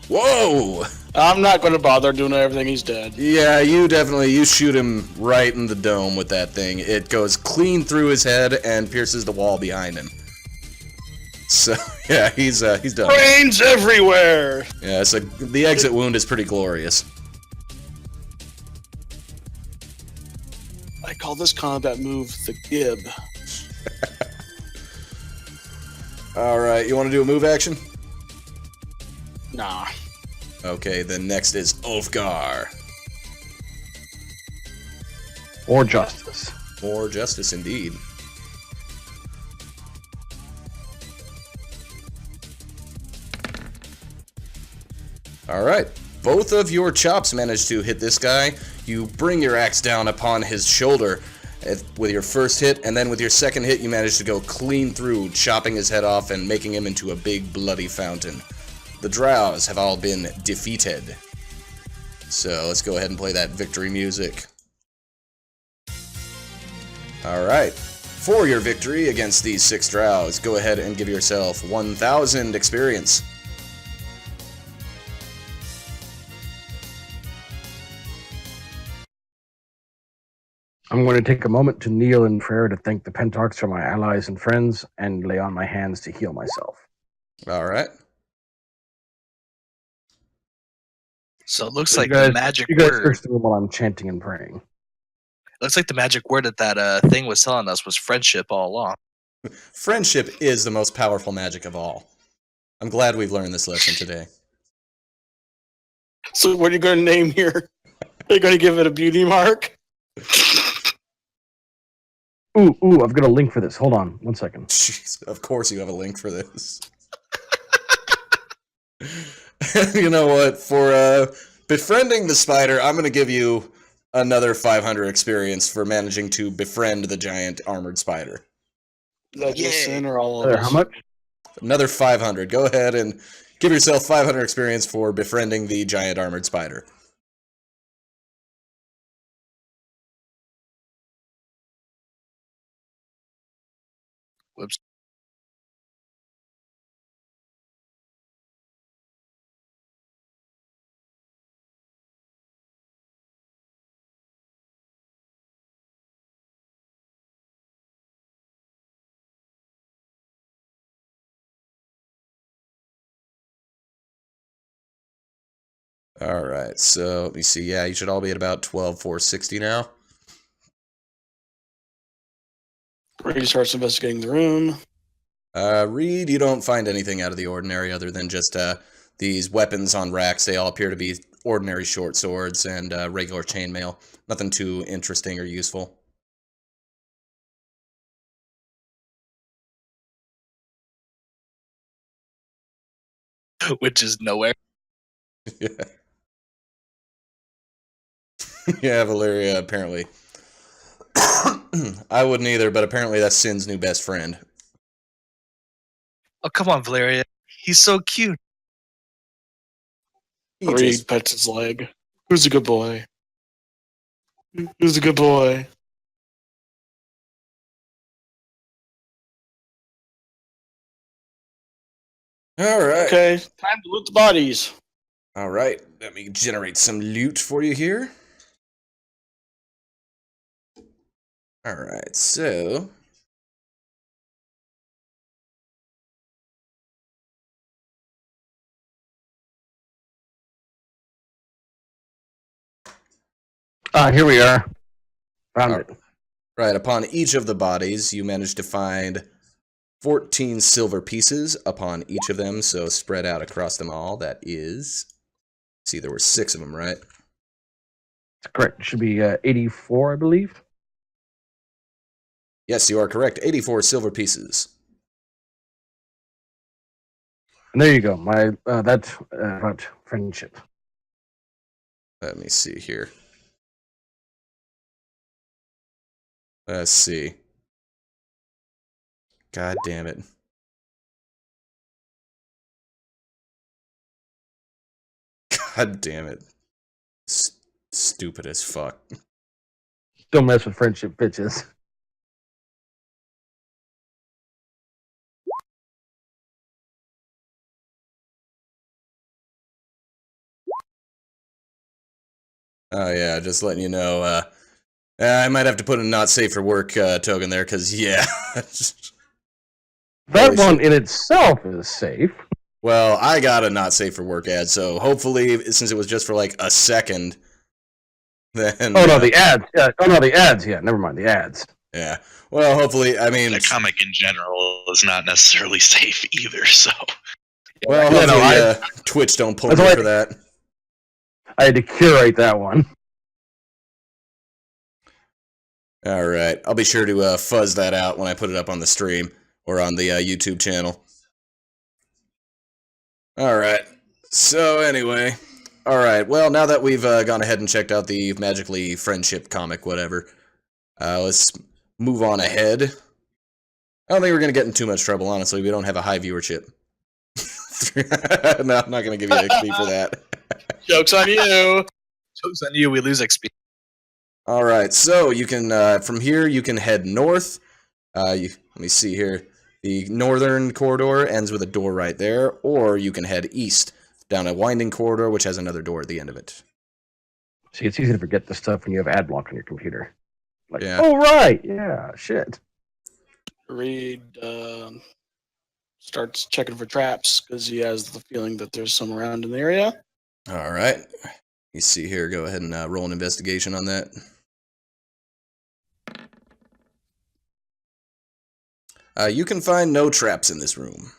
Whoa! I'm not going to bother doing everything. He's dead. Yeah, you shoot him right in the dome with that thing. It goes clean through his head and pierces the wall behind him. So, yeah, he's done. Brains everywhere! Yeah, so the exit wound is pretty glorious. I call this combat move the Gib. Alright, you want to do a move action? Nah. Okay, then next is Ulfgar. Or justice. Or justice, indeed. Alright, both of your chops managed to hit this guy. You bring your axe down upon his shoulder with your first hit, and then with your second hit you manage to go clean through, chopping his head off and making him into a big bloody fountain. The Drows have all been defeated. So let's go ahead and play that victory music. Alright, for your victory against these 6 Drows, go ahead and give yourself 1,000 experience. I'm going to take a moment to kneel in prayer to thank the Pentarchs for my allies and friends and lay on my hands to heal myself. Alright. So it looks So like you guys, the magic you guys word. search through while I'm chanting and praying. Looks like the magic word that thing was telling us was friendship all along. Friendship is the most powerful magic of all. I'm glad we've learned this lesson today. So what are you going to name here? Are you going to give it a beauty mark? Ooh, I've got a link for this. Hold on, 1 second. Jeez, of course you have a link for this. You know what? For befriending the spider, I'm going to give you another 500 experience for managing to befriend the giant armored spider. Is that just Sin or all of How us? much? Another 500. Go ahead and give yourself 500 experience for befriending the giant armored spider. Whoops. Alright, so let me see. Yeah, you should all be at about 12,460 now. Brady starts investigating the room. Reed, you don't find anything out of the ordinary other than just these weapons on racks. They all appear to be ordinary short swords and regular chainmail. Nothing too interesting or useful. Which is nowhere. Yeah. Yeah, Valeria apparently I wouldn't either, but apparently that's Sin's new best friend. Oh, come on, Valeria. He's so cute. He Reed just pets his leg. Who's a good boy? Who's a good boy? all right. Okay, time to loot the bodies. All right, let me generate some loot for you here. All right, so Here we are. Found Oh. it. right upon each of the bodies, you managed to find 14 silver pieces upon each of them, so spread out across them all. That is, see, there were 6 of them, right? That's correct. It should be 84, I believe. Yes, you are correct. 84 silver pieces. And there you go. My that's about friendship. Let me see here. Let's see. God damn it. God damn it. Stupid as fuck. Don't mess with friendship, bitches. Oh yeah, just letting you know, I might have to put a not safe for work token there, because, yeah. That Holy one shit. in itself is safe. Well, I got a not safe for work ad, so hopefully, since it was just for like a second, then... Oh no, the ads. Yeah. Oh no, the ads. Yeah, never mind the ads. Yeah. Well, hopefully, I mean... That comic in general is not necessarily safe either. So Well, Yeah, no, hopefully Twitch don't pull That's me why- for that. I had to curate that one. Alright, I'll be sure to fuzz that out when I put it up on the stream, or on the YouTube channel. Alright, so anyway... Alright, well, now that we've gone ahead and checked out the Magically Friendship comic, whatever, let's move on ahead. I don't think we're going to get in too much trouble, honestly. We don't have a high viewership. No, I'm not going to give you XP for that. Joke's on you. Jokes on you, we lose XP. Alright, so you can, from here, you can head north. Let me see here. The northern corridor ends with a door right there, or you can head east, down a winding corridor, which has another door at the end of it. See, it's easy to forget this stuff when you have ad block on your computer. Like, Yeah. oh right, yeah, shit. Reed starts checking for traps because he has the feeling that there's some around in the area. Alright. You see here, go ahead and roll an investigation on that. You can find no traps in this room.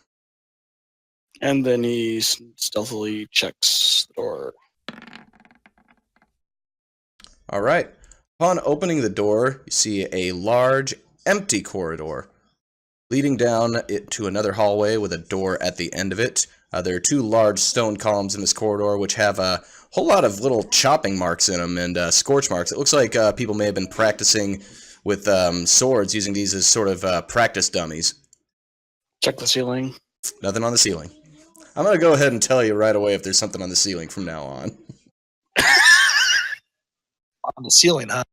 And then he stealthily checks the door. Alright. Upon opening the door, you see a large, empty corridor leading down it to another hallway with a door at the end of it. There are 2 large stone columns in this corridor which have a whole lot of little chopping marks in them and scorch marks. It looks like people may have been practicing with swords, using these as sort of practice dummies. Check the ceiling. Nothing on the ceiling. I'm going to go ahead and tell you right away if there's something on the ceiling from now on. On the ceiling, huh?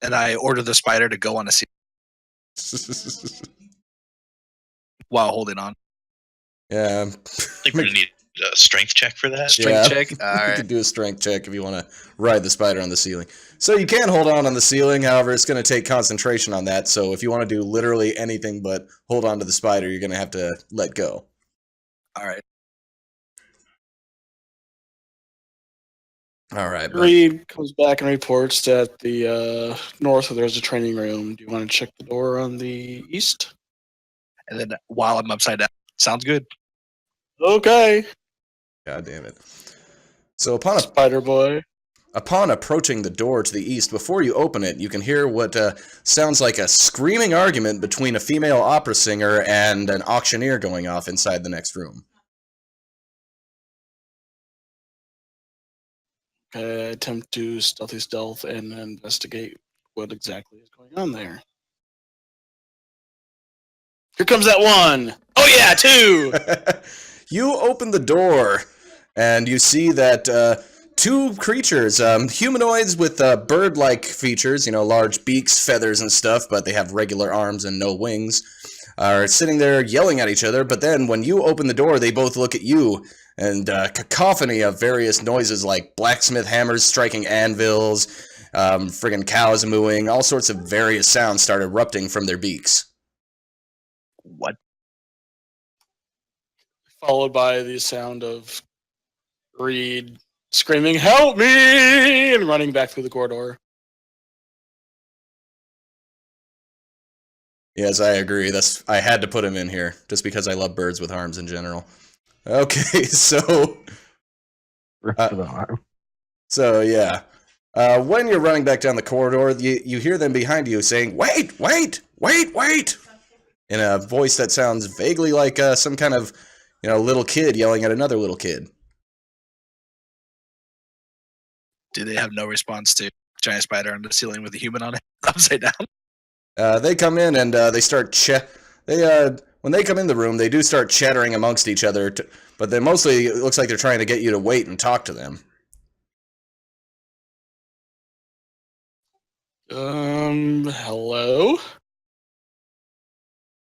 And I order the spider to go on a ceiling while holding on. Yeah. I think we're gonna need a strength check for that. Strength check? You Alright. can do a strength check if you want to ride the spider on the ceiling. So you can hold on the ceiling, however, it's going to take concentration on that. So if you want to do literally anything but hold on to the spider, you're going to have to let go. Alright. All right. But Reed comes back and reports that the north there's a training room. Do you want to check the door on the east? And then while I'm upside down. Sounds good. Okay. God damn it. So Spider boy. upon approaching the door to the east, before you open it, you can hear what sounds like a screaming argument between a female opera singer and an auctioneer going off inside the next room. Attempt to stealth and investigate what exactly is going on there. Here comes that one. Oh yeah, two. You open the door, and you see that two creatures, humanoids with bird-like features, large beaks, feathers, and stuff, but they have regular arms and no wings, are sitting there yelling at each other. But then when you open the door, they both look at you, and cacophony of various noises like blacksmith hammers striking anvils, friggin' cows mooing, all sorts of various sounds start erupting from their beaks. What? Followed by the sound of Reed screaming, "Help me!" and running back through the corridor. Yes, I agree. I had to put him in here, just because I love birds with arms in general. Okay, so... Rest of the arm. So, yeah. When you're running back down the corridor, you hear them behind you saying, "Wait, wait, wait, wait!" in a voice that sounds vaguely like some kind of, little kid yelling at another little kid. Do they have no response to giant spider on the ceiling with a human on it upside down? They come in and they start when they come in the room, they do start chattering amongst each other, but then mostly it looks like they're trying to get you to wait and talk to them. Hello?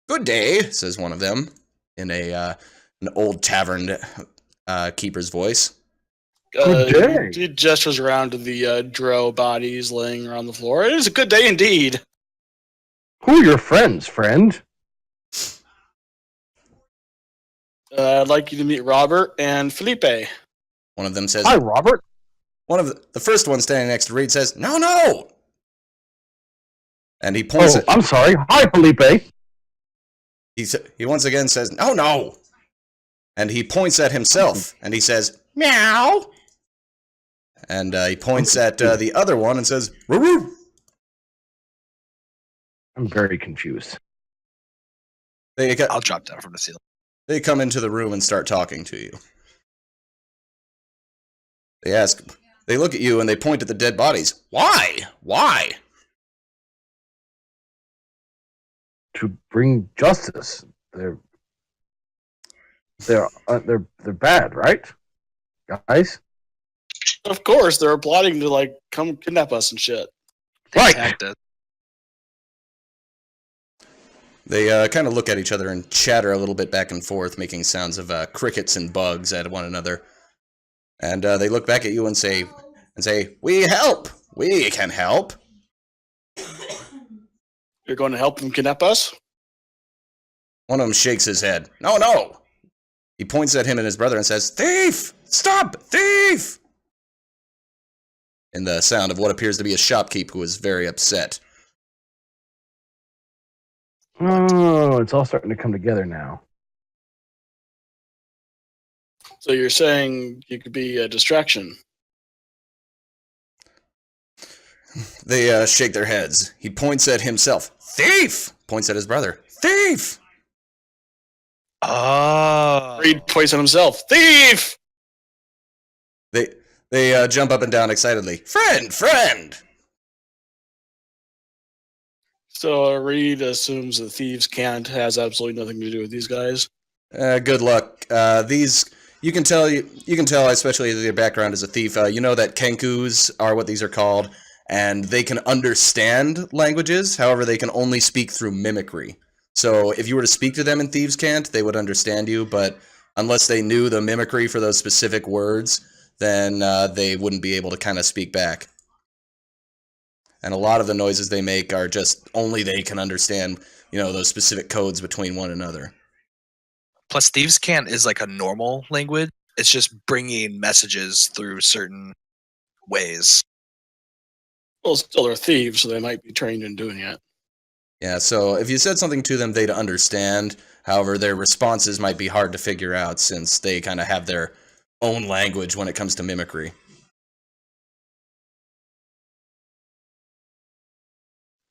"Good day," says one of them in an old tavern keeper's voice. Good day. He gestures around to the Drow bodies laying around the floor. It is a good day indeed. Who are your friends, friend? I'd like you to meet Robert and Felipe. One of them says, Hi, Robert. one of the first one standing next to Reed says, "No, no!" And he points Oh, at, I'm sorry. Hi, Felipe. he once again says, "No, no!" And he points at himself, and he says, "Meow!" And he points at the other one and says, "Woo woo!" I'm very confused. I'll drop down from the ceiling. They come into the room and start talking to you. They look at you and they point at the dead bodies. "Why? Why?" To bring justice. They're bad, right, guys? Of course, they're plotting to come kidnap us and shit. They Right. attacked us. They kind of look at each other and chatter a little bit back and forth, making sounds of crickets and bugs at one another. And they look back at you and say, "We help. We can help." You're going to help them kidnap us? One of them shakes his head. "No, no." He points at him and his brother and says, "Thief! Stop! Thief!" In the sound of what appears to be a shopkeep who is very upset. Oh, it's all starting to come together now. So you're saying you could be a distraction? They shake their heads. He points at himself. "Thief!" Points at his brother. "Thief!" Oh. Reed points at himself. Thief! They jump up and down excitedly. "Friend! Friend!" So Reed assumes the thieves can't has absolutely nothing to do with these guys. Good luck. These you can tell, especially their background as a thief. You know that Kenkus are what these are called, and they can understand languages. However, they can only speak through mimicry. So if you were to speak to them in Thieves' Cant, they would understand you. But unless they knew the mimicry for those specific words, then they wouldn't be able to kind of speak back. And a lot of the noises they make are just only they can understand, those specific codes between one another. Plus, Thieves' Cant is like a normal language. It's just bringing messages through certain ways. Well, still they're thieves, so they might be trained in doing it. Yeah, so if you said something to them, they'd understand. However, their responses might be hard to figure out since they kind of have their own language when it comes to mimicry.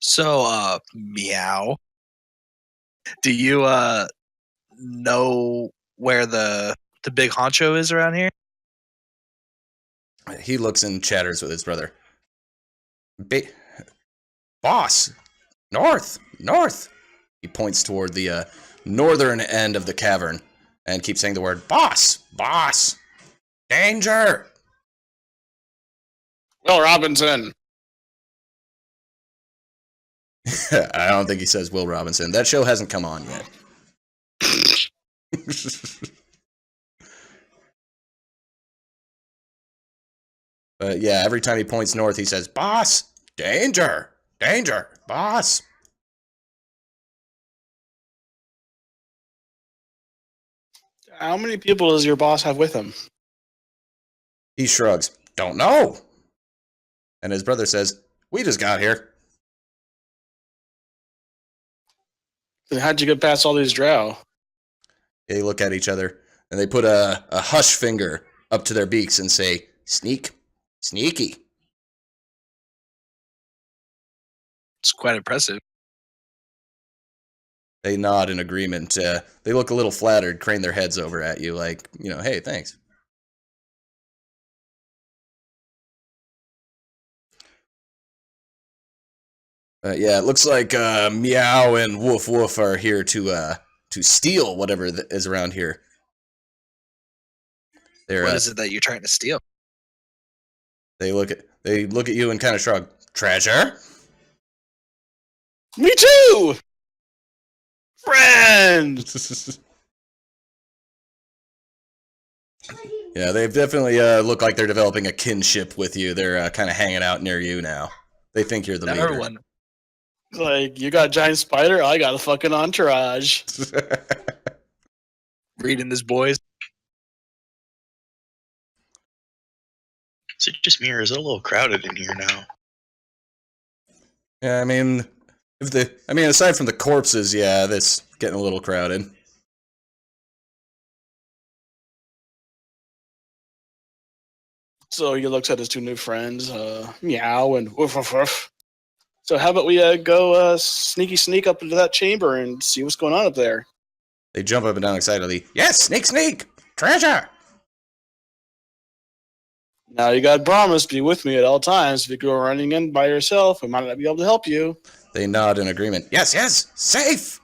So, meow. Do you know where the big honcho is around here? He looks and chatters with his brother. Boss! North! He points toward the northern end of the cavern and keeps saying the word, "Boss! Boss! Danger!" Will Robinson. I don't think he says Will Robinson. That show hasn't come on yet. But yeah, every time he points north, he says, "Boss! Danger! Danger! Boss!" How many people does your boss have with him? He shrugs, "Don't know." And his brother says, "We just got here." Then how'd you get past all these Drow? They look at each other, and they put a hush finger up to their beaks and say, "Sneak. Sneaky." It's quite impressive. They nod in agreement. They look a little flattered, crane their heads over at you like, hey, thanks. Yeah, it looks like Meow and Woof Woof are here to steal whatever is around here. What is it that you're trying to steal? They look at you and kind of shrug. Treasure? Me too! Friend! Yeah, they've definitely look like they're developing a kinship with you. They're kind of hanging out near you now. They think you're the leader. Everyone. Like, you got a giant spider, I got a fucking entourage. Reading this, boys. So just me, or is it a little crowded in here now? Yeah, I mean, aside from the corpses, yeah, that's getting a little crowded. So he looks at his two new friends, Meow and Woof Woof Woof. So how about we go sneak up into that chamber and see what's going on up there? They jump up and down excitedly. Yes, sneak! Treasure! Now you got promise to be with me at all times. If you go running in by yourself, we might not be able to help you. They nod in agreement. Yes, safe!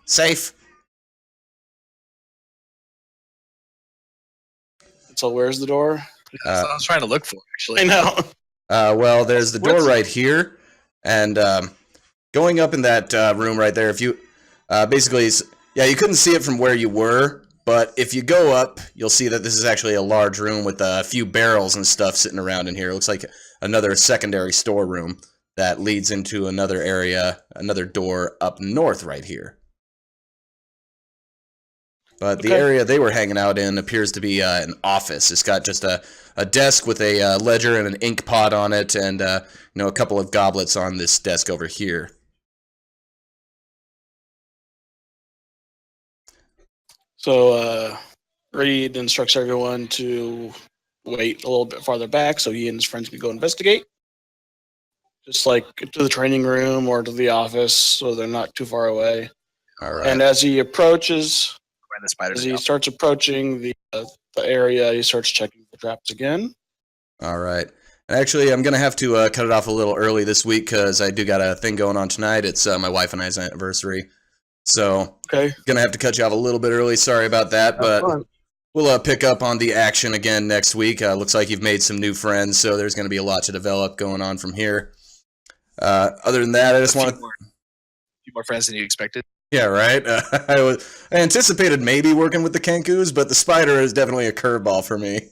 So where's the door? That's what I was trying to look for, actually. I know. Well, there's the door right here, and going up in that room right there, if you basically, you couldn't see it from where you were, but if you go up, you'll see that this is actually a large room with a few barrels and stuff sitting around in here. It looks like another secondary storeroom that leads into another area, another door up north right here. But the area they were hanging out in appears to be an office. It's got just a desk with a ledger and an ink pot on it, and a couple of goblets on this desk over here. So Reed instructs everyone to wait a little bit farther back so he and his friends can go investigate. Just like to the training room or to the office so they're not too far away. All right. And as he approaches, The spiders as he starts approaching the area, he starts checking the traps again. All right. And actually, I'm going to have to cut it off a little early this week because I do got a thing going on tonight. It's my wife and I's anniversary. So, going to have to cut you off a little bit early. Sorry about that, but we'll pick up on the action again next week. Looks like you've made some new friends, so there's going to be a lot to develop going on from here. Other than that, I just want to... A few more friends than you expected. Yeah, right? I anticipated maybe working with the Kenkus, but the spider is definitely a curveball for me.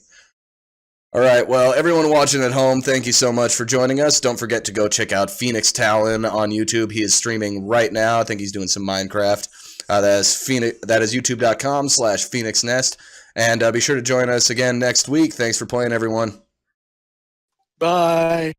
All right, well, everyone watching at home, thank you so much for joining us. Don't forget to go check out Phoenix Talon on YouTube. He is streaming right now. I think he's doing some Minecraft. That is youtube.com/PhoenixNest. And be sure to join us again next week. Thanks for playing, everyone. Bye.